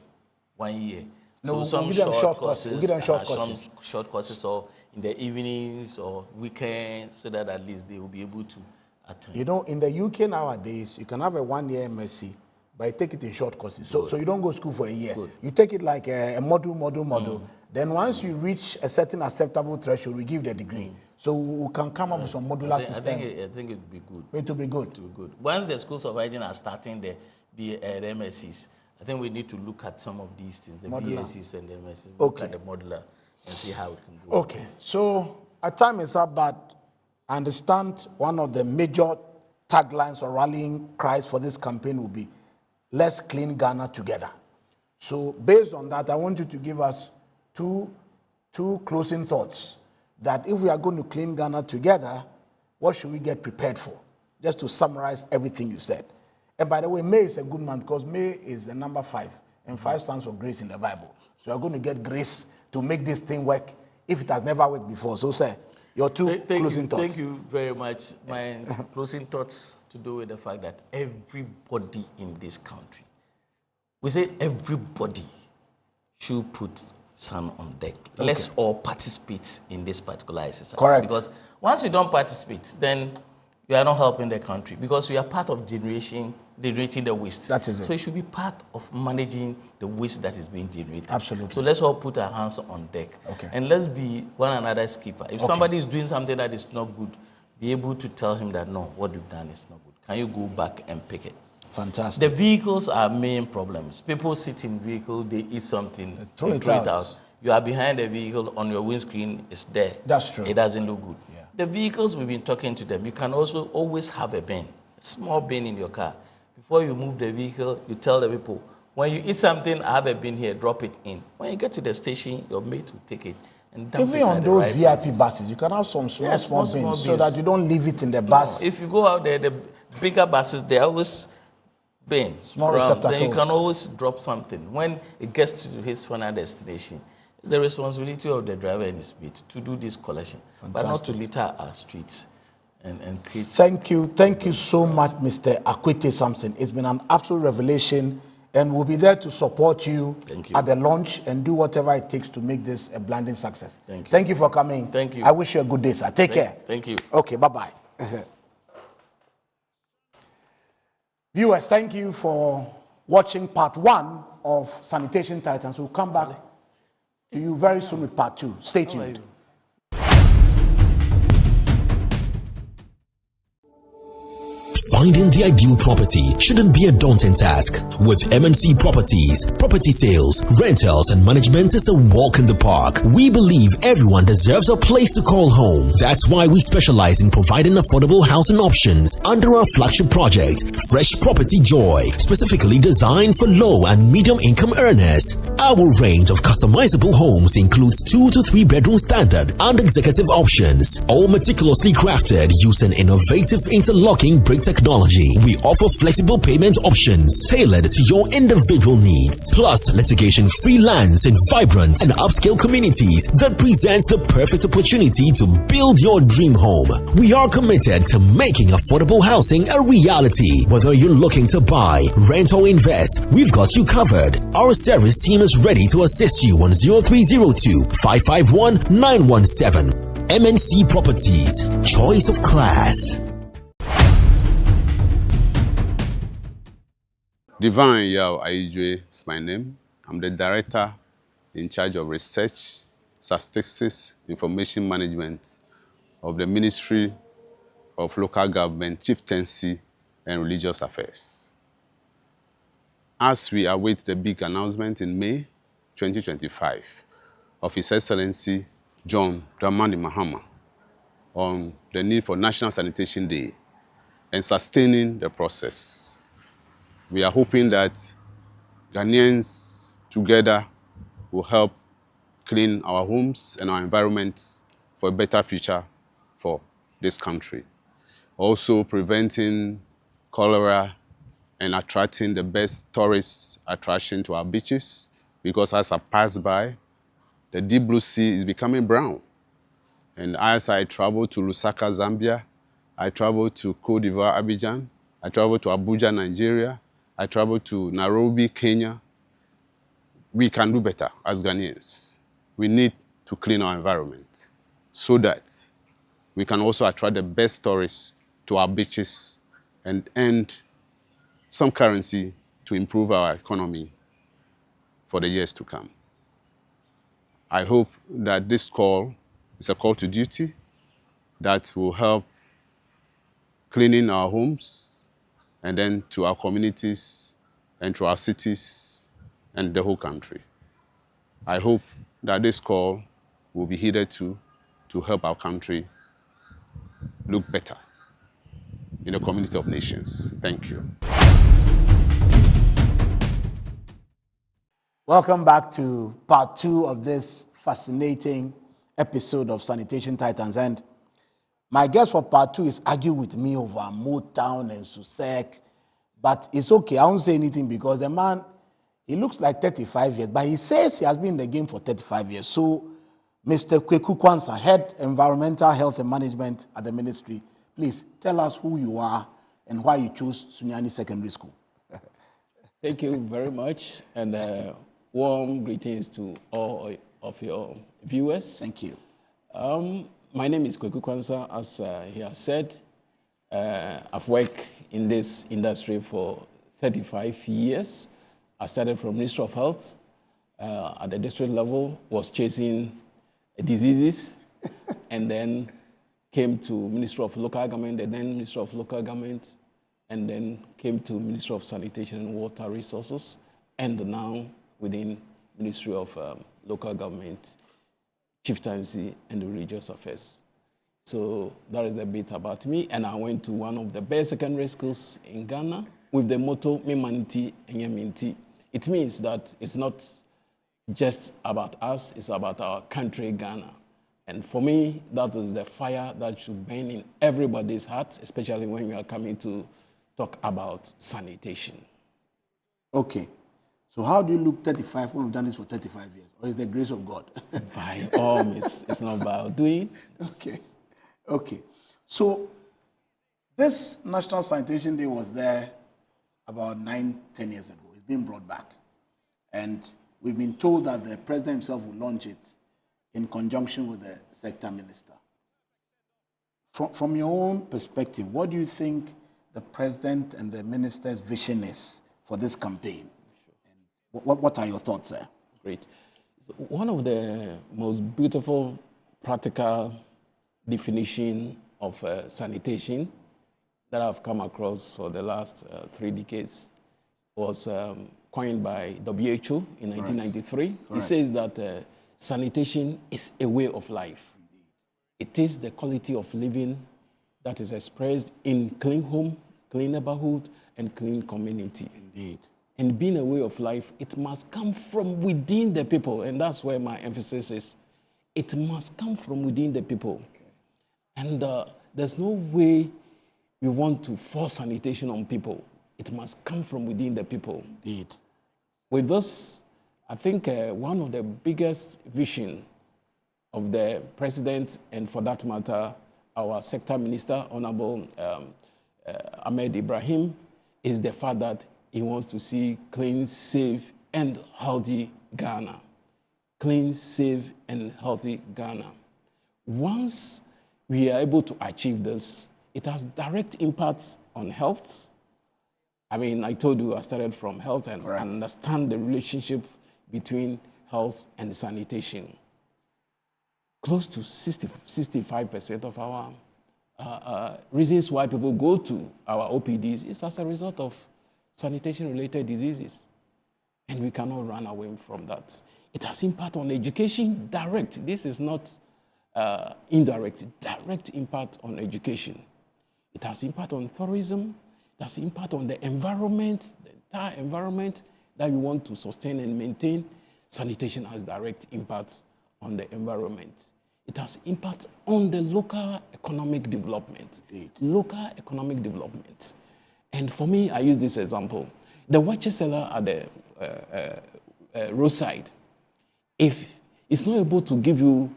1 year. No, so some we'll give them short courses. We'll courses, give them short some courses. short courses, or in the evenings or weekends, so that at least they will be able to attend. You know, in the UK nowadays, you can have a 1 year MSc, but you take it in short courses. So you don't go to school for a year. Good. You take it like a module. Then once you reach a certain acceptable threshold, we give the degree. So we can come up with some modular system. I think it would be good. It will be good. It will be good. Once the schools of hygiene are starting the MSCs, I think we need to look at some of these things, the Modular. BSCs and the MSCs, look Okay. at the modular and see how it can go. Okay, so our time is up, but I understand one of the major taglines or rallying cries for this campaign will be, let's clean Ghana together. So based on that, I want you to give us two closing thoughts, that if we are going to clean Ghana together, what should we get prepared for? Just to summarize everything you said. And by the way, May is a good month because May is the number 5, and 5 stands for grace in the Bible. So we're going to get grace to make this thing work if it has never worked before. So, sir, your closing thoughts. Thank you very much. My closing thoughts to do with the fact that everybody in this country, we say everybody should put sun on deck. Okay. Let's all participate in this particular exercise. Correct. Because once you don't participate, then you are not helping the country, because you are part of generating the waste. That is it. So it should be part of managing the waste that is being generated. Absolutely. So let's all put our hands on deck. Okay. And let's be one another's keeper. If somebody is doing something that is not good, be able to tell him that, no, what you've done is not good. Can you go back and pick it? Fantastic. The vehicles are main problems. People sit in vehicle, they eat something, they throw it out. You are behind the vehicle, on your windscreen, it's there. That's true. It doesn't look good. Yeah. The vehicles, we've been talking to them. You can also always have a bin, a small bin in your car. Before you move the vehicle, you tell the people, when you eat something, I have a bin here, drop it in. When you get to the station, your mate will take it and dump Even it on at those the VIP right places. buses, you can have some small bins so bins. that you don't leave it in the bus. No, if you go out there, the bigger buses, they always bin. Small around. Then you receptacles. can always drop something. When it gets to his final destination, it's the responsibility of the driver and his mate to do this collection, but not to litter our streets and create. Thank you so much, Mr. Akwete Sampson. It's been an absolute revelation, and we'll be there to support you, at the launch and do whatever it takes to make this a blinding success. Thank you for coming. Thank you. I wish you a good day, sir. Take care. Thank you. Okay, bye-bye. Viewers, thank you for watching part 1 of Sanitation Titans. We'll come back to you very soon with part 2. Stay tuned. Finding the ideal property shouldn't be a daunting task. With MNC Properties, property sales, rentals, and management is a walk in the park. We believe everyone deserves a place to call home. That's why we specialize in providing affordable housing options under our flagship project, Fresh Property Joy, specifically designed for low and medium income earners. Our range of customizable homes includes 2 to 3 bedroom standard and executive options, all meticulously crafted using innovative interlocking brick technology. We offer flexible payment options tailored to your individual needs, plus litigation-free lands in vibrant and upscale communities that presents the perfect opportunity to build your dream home. We are committed to making affordable housing a reality. Whether you're looking to buy, rent, or invest, we've got you covered. Our service team is ready to assist you on 0302 551 917. MNC Properties, choice of class. Divine Yao Aijwe is my name. I'm the director in charge of research, statistics, information management of the Ministry of Local Government, Chieftaincy, and Religious Affairs. As we await the big announcement in May 2025 of His Excellency John Dramani Mahama on the need for National Sanitation Day and sustaining the process, we are hoping that Ghanaians together will help clean our homes and our environments for a better future for this country. Also preventing cholera and attracting the best tourist attraction to our beaches, because as I pass by, the deep blue sea is becoming brown. And as I travel to Lusaka, Zambia, I travel to Côte d'Ivoire, Abidjan, I traveled to Abuja, Nigeria. I traveled to Nairobi, Kenya. We can do better as Ghanaians. We need to clean our environment so that we can also attract the best tourists to our beaches and earn some currency to improve our economy for the years to come. I hope that this call is a call to duty that will help cleaning our homes and then to our communities and to our cities and the whole country. I hope that this call will be heeded to help our country look better in the community of nations. Thank you. Welcome back to part 2 of this fascinating episode of Sanitation Titans. And my guest for part 2 is arguing with me over Motown and Susek. But it's okay. I won't say anything because the man, he looks like 35 years, but he says he has been in the game for 35 years. So, Mr. Kweku Kwanzaa, Head Environmental Health and Management at the Ministry, please tell us who you are and why you chose Sunyani Secondary School. Thank you very much, and warm greetings to all of your viewers. Thank you. My name is Kweku Kwanzaa, as he has said. I've worked in this industry for 35 years. I started from Ministry of Health at the district level, was chasing diseases, and then came to Ministry of Local Government, and then Ministry of Local Government, and then came to Ministry of Sanitation and Water Resources, and now within Ministry of Local Government, Chieftaincy and Religious Affairs. So that is a bit about me, and I went to one of the best secondary schools in Ghana with the motto, Memanti Enyaminti. It means that it's not just about us, it's about our country, Ghana. And for me, that is the fire that should burn in everybody's heart, especially when we are coming to talk about sanitation. Okay. So how do you look 35 when you've done this for 35 years? Or is the grace of God? By all means, it's not about doing. Okay. Okay. So this National Sanitation Day was there about 9-10 years ago. It's been brought back. And we've been told that the president himself will launch it in conjunction with the sector minister. From your own perspective, what do you think the president and the minister's vision is for this campaign? And what are your thoughts there? Great. One of the most beautiful practical definition of sanitation that I've come across for the last 3 decades was coined by WHO in 1993. It says that sanitation is a way of life. It is the quality of living that is expressed in clean home, clean neighborhood, and clean community. Indeed. And being a way of life, it must come from within the people. And that's where my emphasis is. It must come from within the people. Okay. And there's no way we want to force sanitation on people. It must come from within the people. Indeed. With this, I think one of the biggest vision of the president, and for that matter, our sector minister, Honorable Ahmed Ibrahim, is the fact that he wants to see clean, safe, and healthy Ghana. Clean, safe, and healthy Ghana. Once we are able to achieve this, it has direct impact on health. I mean, I told you I started from health and understand the relationship between health and sanitation. Close to 65% of our reasons why people go to our OPDs is as a result of sanitation-related diseases. And we cannot run away from that. It has impact on education, direct. This is not indirect, direct impact on education. It has impact on tourism. It has impact on the environment, the entire environment that we want to sustain and maintain. Sanitation has direct impact on the environment. It has impact on the local economic development. Indeed. Local economic development. And for me, I use this example. The watcher seller at the roadside, if it's not able to give you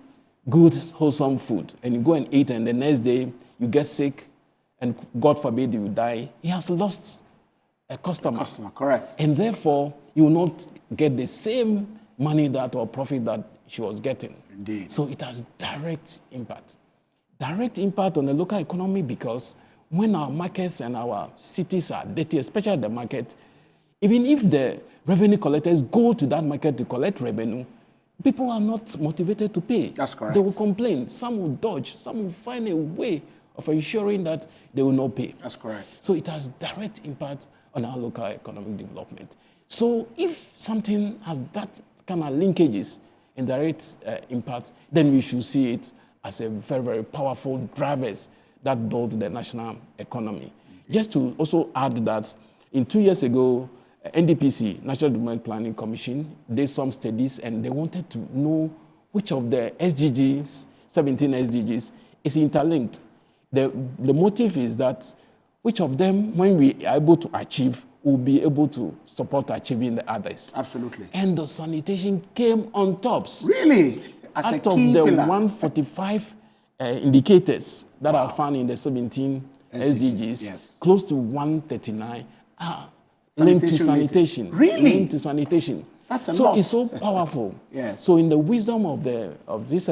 good, wholesome food, and you go and eat, and the next day you get sick, and God forbid you die, he has lost a customer. Correct. And therefore, you will not get the same money that or profit that she was getting. Indeed. So it has direct impact. Direct impact on the local economy, because when our markets and our cities are dirty, especially the market, even if the revenue collectors go to that market to collect revenue, people are not motivated to pay. That's correct. They will complain. Some will dodge. Some will find a way of ensuring that they will not pay. That's correct. So it has direct impact on our local economic development. So if something has that kind of linkages and direct impact, then we should see it as a very, very powerful drivers that build the national economy. Just to also add that in 2 years ago, NDPC, National Development Planning Commission, did some studies and they wanted to know which of the SDGs, 17 SDGs, is interlinked. The motive is that which of them, when we are able to achieve, will be able to support achieving the others. Absolutely. And the sanitation came on top. Really? As Out a of key the pillar. 145 indicators that are found in the 17 SDGs, yes. close to 139 are linked to sanitation. Really? Linked to sanitation. That's a so lot. it's so powerful. Yes. So in the wisdom of His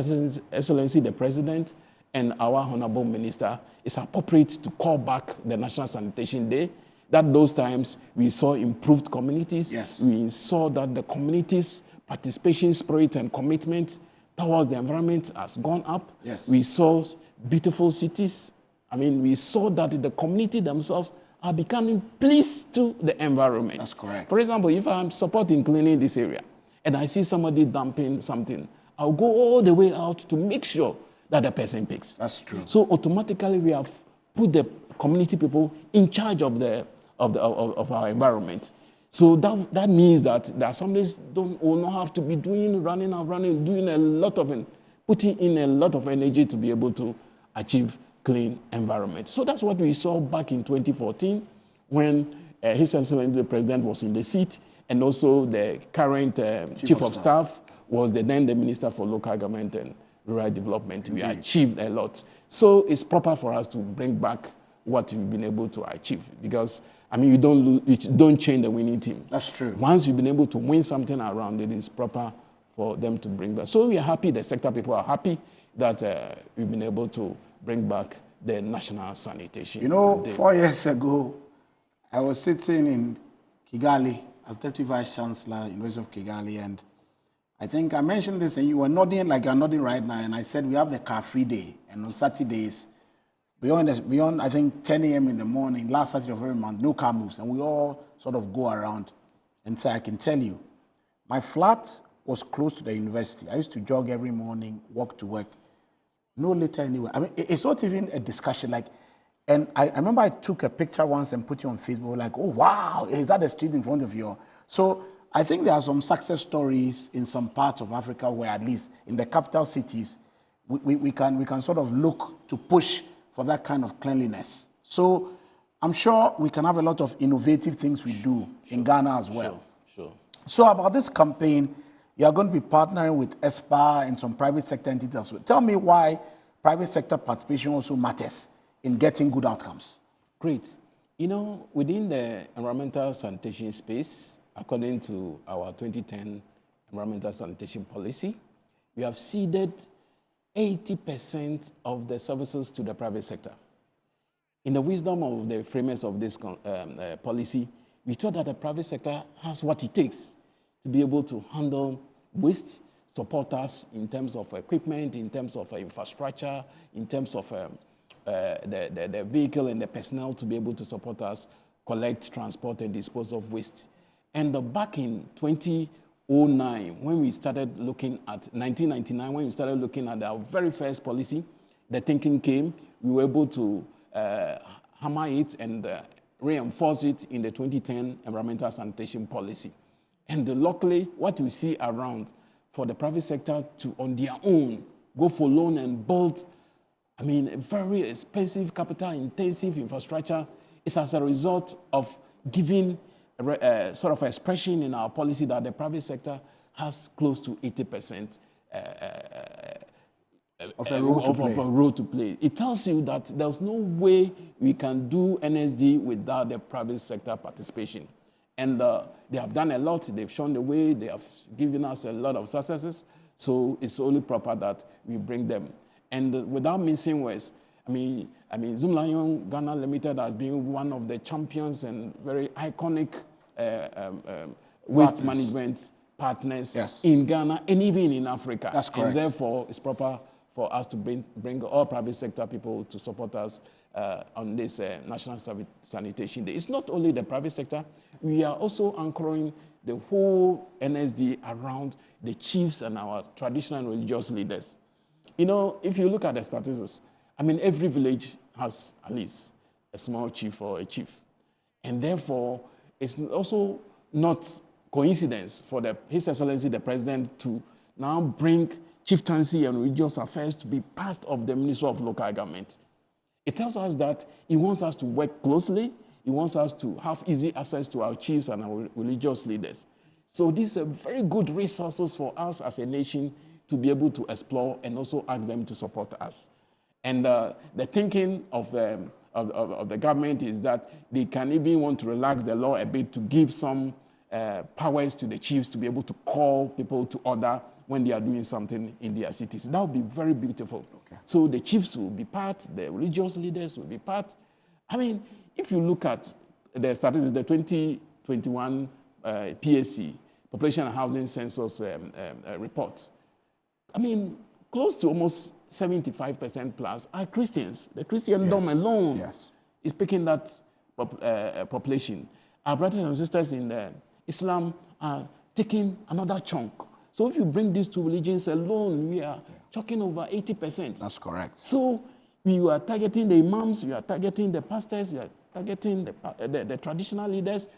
Excellency the President and our Honorable Minister, it's appropriate to call back the National Sanitation Day. That those times we saw improved communities. Yes. We saw that the community's participation spirit and commitment towards the environment has gone up. Yes. We saw beautiful cities. I mean, we saw that the community themselves are becoming pleased to the environment. That's correct. For example, if I'm supporting cleaning this area and I see somebody dumping something, I'll go all the way out to make sure that the person picks. That's true. So automatically we have put the community people in charge of our environment. So that means that the assemblies will not have to be running, doing a lot of, putting in a lot of energy to be able to achieve clean environment. So that's what we saw back in 2014 when His Excellency the President was in the seat, and also the current Chief of Staff was then the Minister for Local Government and Rural Development. We achieved a lot. So it's proper for us to bring back what we've been able to achieve, because I mean, you don't change the winning team. That's true. Once you've been able to win something around it, it's proper for them to bring back. So we are happy, the sector people are happy that we've been able to bring back the national sanitation. You know, day. 4 years ago, I was sitting in Kigali as Deputy Vice Chancellor, University of Kigali, and I think I mentioned this and you were nodding like you're nodding right now, and I said we have the car-free day, and on Saturdays, beyond I think 10 a.m. in the morning, last Saturday of every month, no car moves, and we all sort of go around. And so I can tell you, my flat was close to the university. I used to jog every morning, walk to work. No litter anywhere. I mean, it's not even a discussion. And I remember I took a picture once and put it on Facebook, like, oh, wow, is that the street in front of you? So I think there are some success stories in some parts of Africa where, at least in the capital cities, we can sort of look to push for that kind of cleanliness. So I'm sure we can have a lot of innovative things we do in Ghana as well. Sure. So about this campaign, you are going to be partnering with ESPA and some private sector entities as well. Tell me why private sector participation also matters in getting good outcomes. Great. You know, within the environmental sanitation space, according to our 2010 environmental sanitation policy, we have ceded 80% of the services to the private sector. In the wisdom of the framers of this policy, we thought that the private sector has what it takes to be able to handle waste, support us in terms of equipment, in terms of infrastructure, in terms of the vehicle and the personnel to be able to support us, collect, transport, and dispose of waste. And back in 2009, when we started looking at 1999, when we started looking at our very first policy, the thinking came. We were able to hammer it and reinforce it in the 2010 environmental sanitation policy. And luckily, what we see around for the private sector to, on their own, go for loan and build, I mean, a very expensive, capital-intensive infrastructure is as a result of giving sort of expression in our policy that the private sector has close to 80% of a role to play. It tells you that there's no way we can do NSD without the private sector participation. And they have done a lot. They've shown the way. They have given us a lot of successes. So it's only proper that we bring them. And without mincing words, I mean, Zoom Lion Ghana Limited has been one of the champions and very iconic waste management partners in Ghana and even in Africa. That's correct. And therefore, it's proper for us to bring all private sector people to support us on this National Sanitation Day. It's not only the private sector. We are also anchoring the whole NSD around the chiefs and our traditional and religious leaders. You know, if you look at the statistics, I mean, every village has at least a small chief or a chief. And therefore, it's also not coincidence for His Excellency the President to now bring chieftaincy and religious affairs to be part of the Ministry of Local Government. It tells us that he wants us to work closely. He wants us to have easy access to our chiefs and our religious leaders. So these are very good resources for us as a nation to be able to explore and also ask them to support us. And the thinking of the government is that they can even want to relax the law a bit to give some powers to the chiefs to be able to call people to order when they are doing something in their cities. That would be very beautiful. Okay. So the chiefs will be part, the religious leaders will be part. I mean, if you look at the statistics, the 2021 PSC, Population and Housing Census report, I mean, close to almost 75% plus are Christians. The Christendom alone is picking that population. Our brothers and sisters in Islam are taking another chunk. So if you bring these two religions alone, we are talking over 80%. That's correct. So we are targeting the imams, we are targeting the pastors, we are targeting the traditional leaders,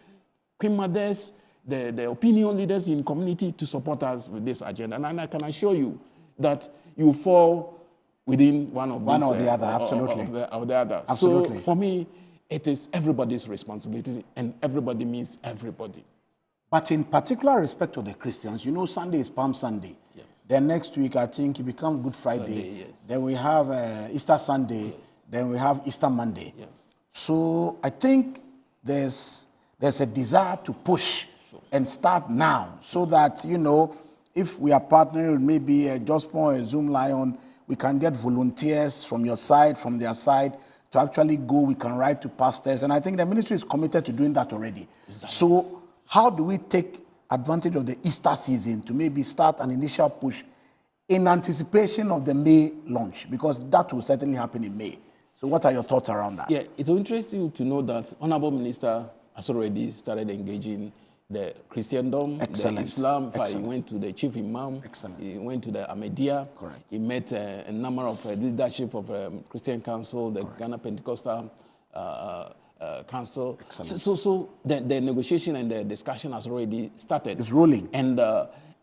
queen mothers, the opinion leaders in community to support us with this agenda. And I can assure you that you fall within one of these. One or the other, absolutely. Of the other. Absolutely. So for me, it is everybody's responsibility, and everybody means everybody. But in particular respect to the Christians, you know, Sunday is Palm Sunday. Yeah. Then next week, I think it becomes Good Friday. Then we have Easter Sunday. Then we have Easter Monday. Yeah. So I think there's a desire to push and start now so that, you know, if we are partnering with maybe a Just Point, a Zoom Lion, we can get volunteers from your side, from their side, to actually go. We can write to pastors. And I think the ministry is committed to doing that already. Exactly. So how do we take advantage of the Easter season to maybe start an initial push in anticipation of the May launch? Because that will certainly happen in May. So what are your thoughts around that? Yeah, it's interesting to know that Honorable Minister has already started engaging the Christendom, the Islam. He went to the chief imam. He went to the Ahmadiyya. Correct. He met a number of leadership of Christian Council, the Ghana Pentecostal Council. So the negotiation and the discussion has already started. It's rolling. And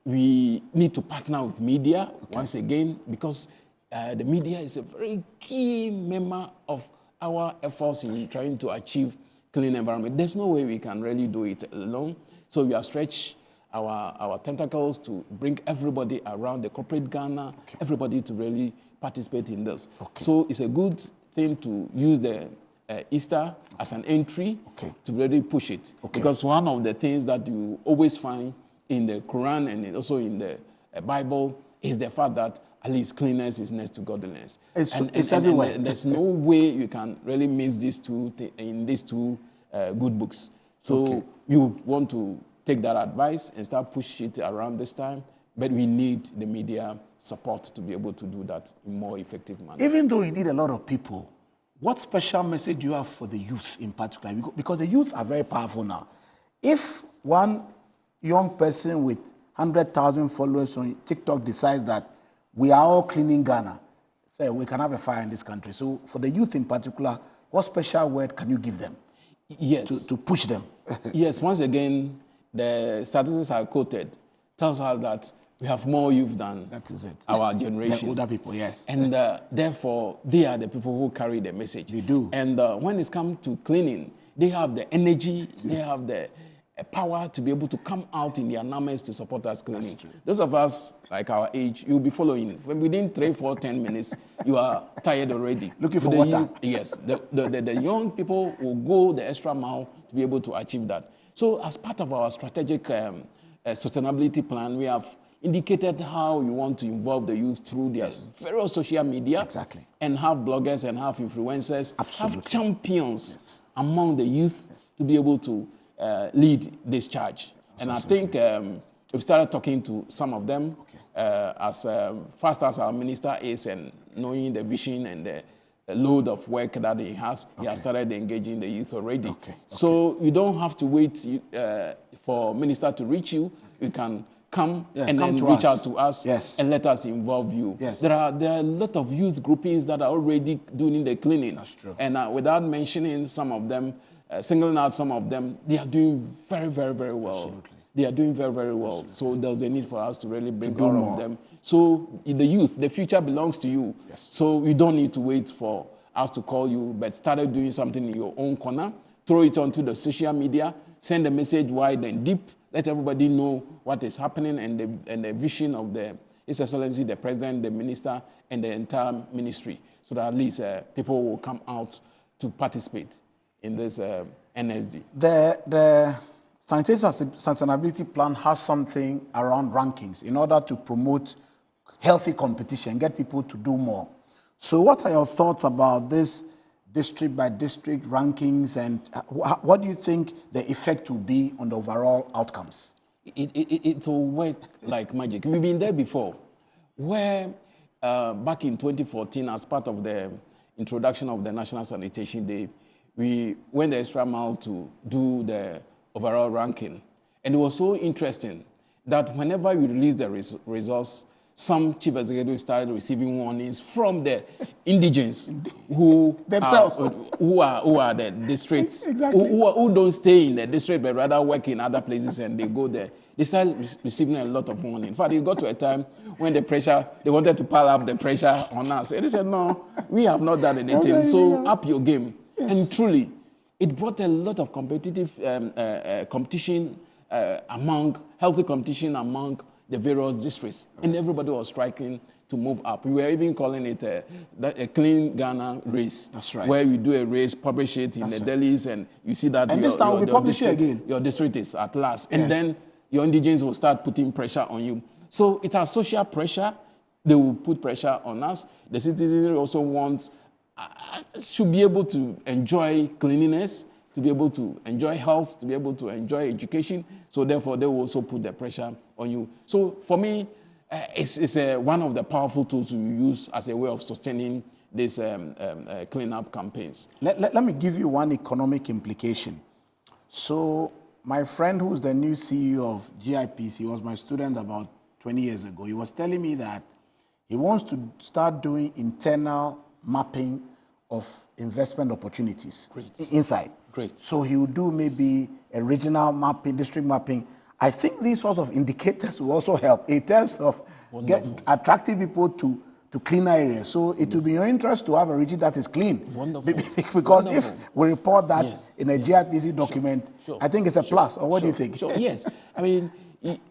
we need to partner with media once again, because the media is a very key member of our efforts in trying to achieve clean environment. There's no way we can really do it alone. So we have stretched our tentacles to bring everybody around the corporate Ghana, everybody to really participate in this. So it's a good thing to use the Easter as an entry to really push it. Because one of the things that you always find in the Quran and also in the Bible is the fact that at least cleanliness is next to godliness. It's everywhere. And there's no way you can really miss these two in these two good books. So you want to take that advice and start pushing it around this time, but we need the media support to be able to do that in more effective manner. Even though you need a lot of people, what special message do you have for the youth in particular? Because the youth are very powerful now. If one young person with 100,000 followers on TikTok decides that we are all cleaning Ghana, say we can have a fire in this country. So for the youth in particular, what special word can you give them? Yes. To push them. Yes, once again, the statistics are quoted tells us that we have more youth than our generation. The older people, yes. And therefore, they are the people who carry the message. They do. And when it's come to cleaning, they have the energy, they have the a power to be able to come out in their numbers to support us cleaning. Those of us, like our age, you'll be following. Within 3, 4, 10 minutes, you are tired already. Looking for But water. Yes, the young people will go the extra mile to be able to achieve that. So as part of our strategic sustainability plan, we have indicated how we want to involve the youth through their various social media. Exactly. And have bloggers and have influencers, Absolutely. have champions among the youth to be able to lead this charge. And I think we've started talking to some of them as fast as our minister is and knowing the vision and the load of work that he has started engaging the youth already. So you don't have to wait for minister to reach you. You can come and then reach out to us and let us involve you. There are a lot of youth groupings that are already doing the cleaning. That's true. And without mentioning some of them, singling out some of them, they are doing very, very, very well. Absolutely. They are doing very, very well. So there's a need for us to really bring do all more. of them. So the youth, the future belongs to you. So you don't need to wait for us to call you, but started doing something in your own corner, throw it onto the social media, send a message wide and deep, let everybody know what is happening and the vision of His Excellency, the President, the Minister, and the entire ministry, so that at least people will come out to participate in this NSD. The sanitation sustainability plan has something around rankings in order to promote healthy competition, get people to do more. So what are your thoughts about this district by district rankings, and what do you think the effect will be on the overall outcomes? It will work like magic. We've been there before, where back in 2014, as part of the introduction of the National Sanitation Day, we went the extra mile to do the overall ranking. And it was so interesting that whenever we released the results, some chief executives started receiving warnings from the indigents who themselves who are the districts, who don't stay in the district but rather work in other places, and they go there. They started receiving a lot of warning. In fact, it got to a time when they wanted to pile up the pressure on us. And they said, no, we have not done anything, so up your game. And truly, it brought a lot of competitive competition healthy competition among the various districts, and everybody was striking to move up. We were even calling it a Clean Ghana race. That's right. Where we do a race, publish it in the delis, and you see that and this time we publish it again. Your district is at last. And then your indigens will start putting pressure on you. So it has social pressure. They will put pressure on us. The citizens also want, should be able to enjoy cleanliness, to be able to enjoy health, to be able to enjoy education. So therefore, they will also put the pressure on you. So for me, it's one of the powerful tools we use as a way of sustaining these cleanup campaigns. Let me give you one economic implication. So my friend who's the new CEO of GIPC, he was my student about 20 years ago. He was telling me that he wants to start doing internal mapping of investment opportunities inside. Great. So he will do maybe a regional mapping, district mapping. I think these sorts of indicators will also help in terms of attracting people to cleaner areas. So it will be your interest to have a region that is clean. Wonderful. Because if we report that in a GIPC document, I think it's a plus. Or what do you think? Sure. Yes. I mean,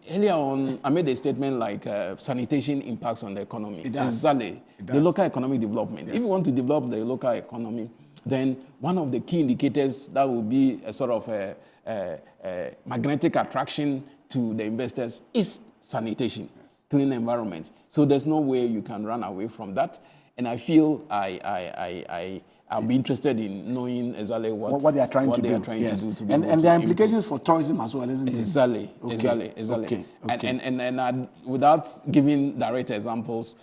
earlier on, I made a statement like sanitation impacts on the economy. It does. Exactly. The local economic development. Yes. If you want to develop the local economy, then one of the key indicators that will be a sort of a magnetic attraction to the investors is sanitation, clean environment. So there's no way you can run away from that. And I feel I'll be interested in knowing exactly what they are trying to do. And there are implications for tourism as well, isn't it? Exactly. Okay. And without giving direct examples,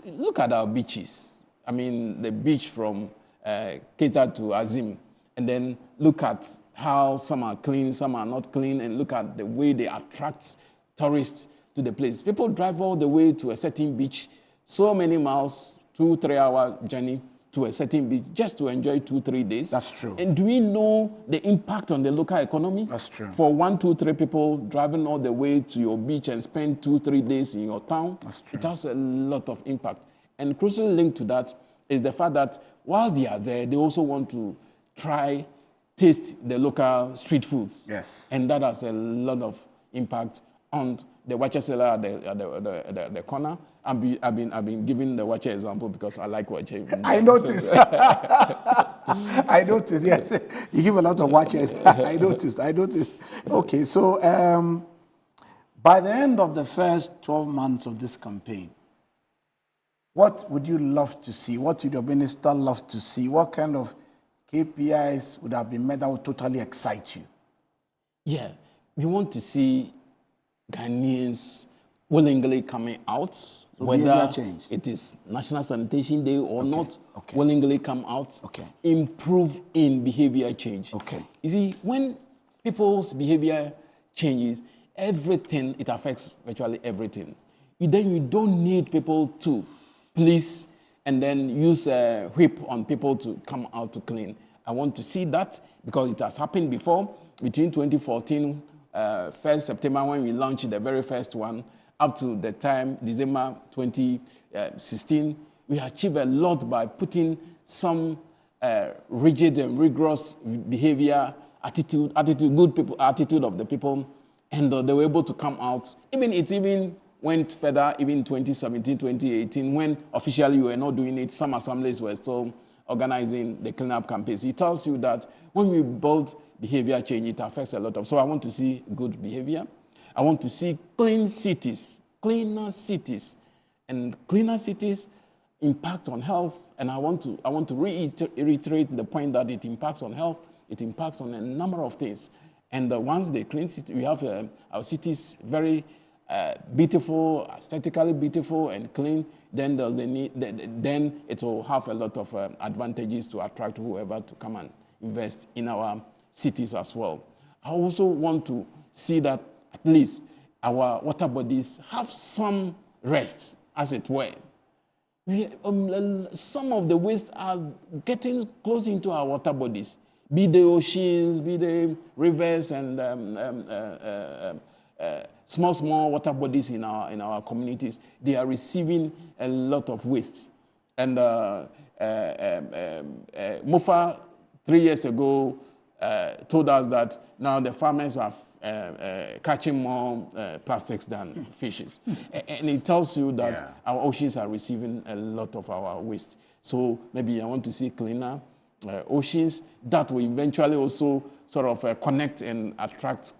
look at our beaches. I mean, the beach from Keita to Azim, and then look at how some are clean, some are not clean, and look at the way they attract tourists to the place. People drive all the way to a certain beach, so many miles, 2-3 hour journey to a certain beach just to enjoy 2-3 days. That's true. And do we know the impact on the local economy? That's true. For 1-2-3 people driving all the way to your beach and spend 2-3 days in your town, that's true. It has a lot of impact. And crucially linked to that is the fact that whilst they are there, they also want to try taste the local street foods. Yes. And that has a lot of impact on the wache seller at the corner. I've been giving the wache example because I like wache. I noticed. I noticed, yes. You give a lot of watches. I noticed. Okay, so by the end of the first 12 months of this campaign, what would you love to see? What would your minister love to see? What kind of KPIs would have been met that would totally excite you? Yeah, we want to see Ghanaians willingly coming out, so whether it is National Sanitation Day or not, willingly come out, improve in behavior change. You see, when people's behavior changes, everything, it affects virtually everything. Then you don't need people to police and then use a whip on people to come out to clean. I want to see that because it has happened before. Between 2014, 1st September, when we launched the very first one, up to the time, December 2016, we achieved a lot by putting some rigid and rigorous behavior, attitude of the people, and they were able to come out. It even went further, even 2017, 2018, when officially we were not doing it, some assemblies were still organizing the cleanup campaigns. It tells you that when we build behavior change, it affects a lot of. So I want to see good behavior. I want to see clean cities, cleaner cities, and cleaner cities impact on health. And I want to reiterate the point that it impacts on health. It impacts on a number of things. And once they clean city, we have our cities very beautiful, aesthetically beautiful and clean. Then there's a need. Then it will have a lot of advantages to attract whoever to come and invest in our cities as well. I also want to see that at least our water bodies have some rest, as it were. Some of the waste are getting close into our water bodies, be the oceans, be the rivers, and small water bodies in our communities. They are receiving a lot of waste. And MOFA 3 years ago told us that now the farmers are catching more plastics than fishes. And it tells you that our oceans are receiving a lot of our waste. So maybe I want to see cleaner oceans that will eventually also sort of connect and attract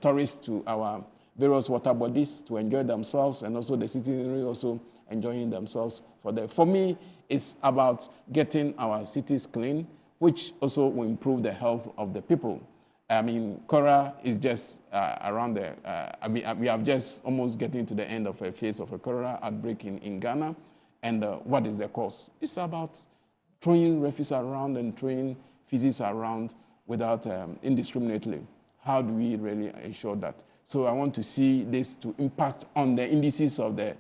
tourists to our various water bodies to enjoy themselves, and also the citizenry also enjoying themselves. For me, it's about getting our cities clean, which also will improve the health of the people. I mean, cholera is just around the, we have just almost getting to the end of a phase of a cholera outbreak in Ghana. And what is the cause? It's about throwing refuse around and throwing feces around without indiscriminately. How do we really ensure that? So I want to see this to impact on the indices of the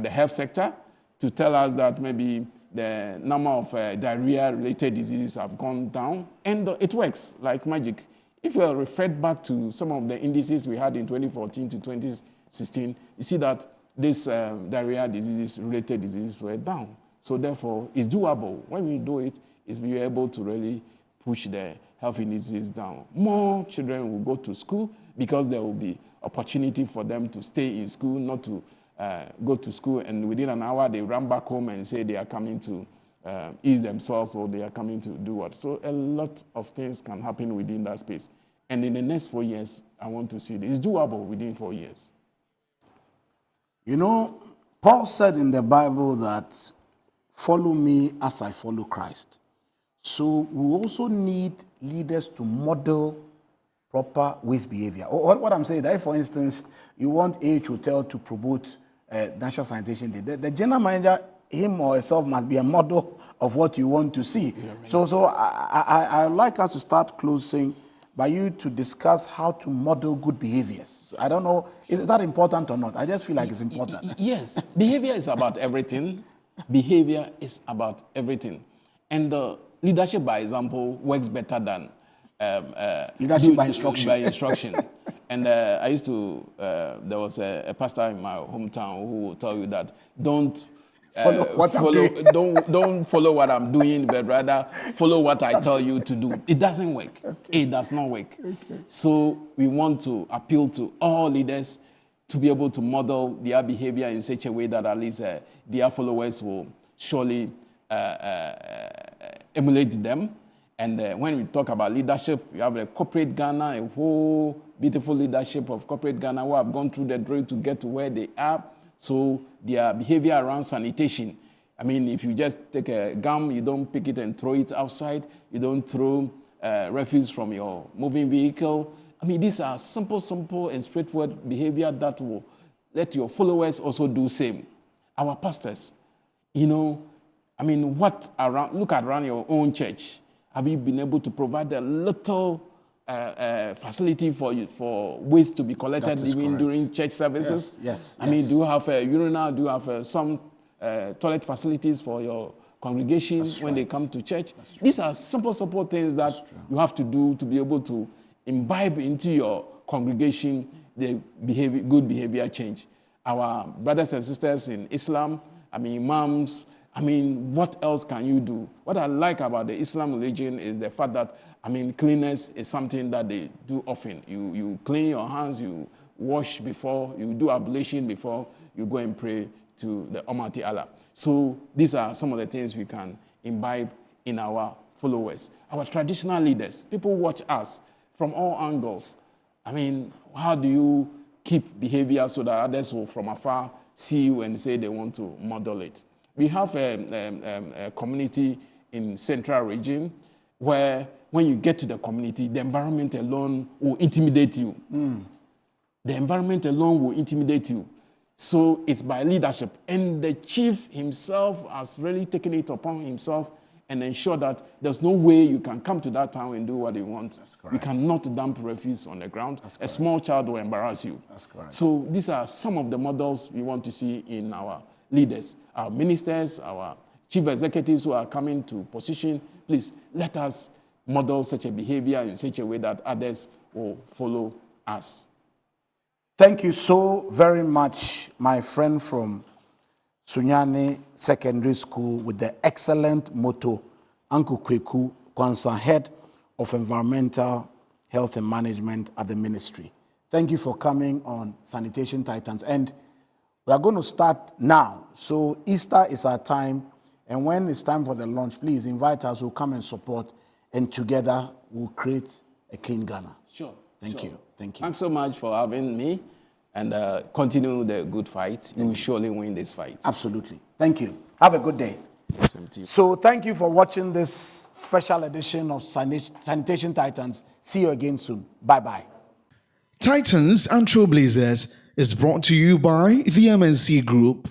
health sector, to tell us that maybe the number of diarrhea-related diseases have gone down, and it works like magic. If you refer back to some of the indices we had in 2014 to 2016, you see that these diarrhea diseases-related diseases were down. So therefore, it's doable. When we do it, it's be able to really push the health indices down. More children will go to school because there will be opportunity for them to stay in school, not to go to school and within an hour they run back home and say they are coming to ease themselves or they are coming to do what. So a lot of things can happen within that space. And in the next 4 years, I want to see this. It's doable within 4 years. You know, Paul said in the Bible that, follow me as I follow Christ. So we also need leaders to model proper waste behavior. What I'm saying, that for instance, you want AH Hotel to promote National Sanitation Day, the general manager, him or herself, must be a model of what you want to see. Yeah, right. So I'd like us to start closing by you to discuss how to model good behaviors. So I don't know, is that important or not? I just feel like it's important. Yes, behavior is about everything. Behavior is about everything. And leadership by example works better than leadership by instruction. By instruction. And I used to, there was a pastor in my hometown who would tell you that don't don't follow what I'm doing, but rather follow what I tell you to do. It doesn't work. Okay. It does not work. Okay. So we want to appeal to all leaders to be able to model their behavior in such a way that at least their followers will surely emulate them. And when we talk about leadership, you have a corporate Ghana, a whole beautiful leadership of corporate Ghana who have gone through the drill to get to where they are. So their behavior around sanitation, I mean, if you just take a gum, you don't pick it and throw it outside. You don't throw refuse from your moving vehicle. I mean, these are simple and straightforward behavior that will let your followers also do same. Our pastors, you know, I mean, look around your own church. Have you been able to provide a little facility for waste to be collected even during church services? Yes. I mean, do you have a urinal? Do you have some toilet facilities for your congregation when they come to church? These are simple things that you have to do to be able to imbibe into your congregation the good behavior change. Our brothers and sisters in Islam, I mean, imams, I mean, what else can you do? What I like about the Islam religion is the fact that, I mean, cleanliness is something that they do often. You clean your hands, you wash before, you do ablution before you go and pray to the Almighty Allah. So these are some of the things we can imbibe in our followers. Our traditional leaders, people watch us from all angles. I mean, how do you keep behavior so that others will from afar see you and say they want to model it? We have a community in Central Region where when you get to the community, the environment alone will intimidate you. The environment alone will intimidate you. So it's by leadership. And the chief himself has really taken it upon himself and ensure that there's no way you can come to that town and do what you want. You cannot dump refuse on the ground. A small child will embarrass you. So these are some of the models we want to see in our leaders, our ministers, our chief executives who are coming to position. Please let us model such a behavior in such a way that others will follow us. Thank you so very much, my friend from Sunyani Secondary School with the excellent motto, Uncle Kweku Kwanzaa, Head of Environmental Health and Management at the Ministry. Thank you for coming on Sanitation Titans. And we are going to start now. So Easter is our time. And when it's time for the launch, please invite us. We'll come and support. And together, we'll create a clean Ghana. Sure. Thank you. Thanks so much for having me. And continue the good fight. You will surely win this fight. Absolutely. Thank you. Have a good day. Same to you. So thank you for watching this special edition of Sanitation Titans. See you again soon. Bye-bye. Titans and Trailblazers is brought to you by the MNC Group.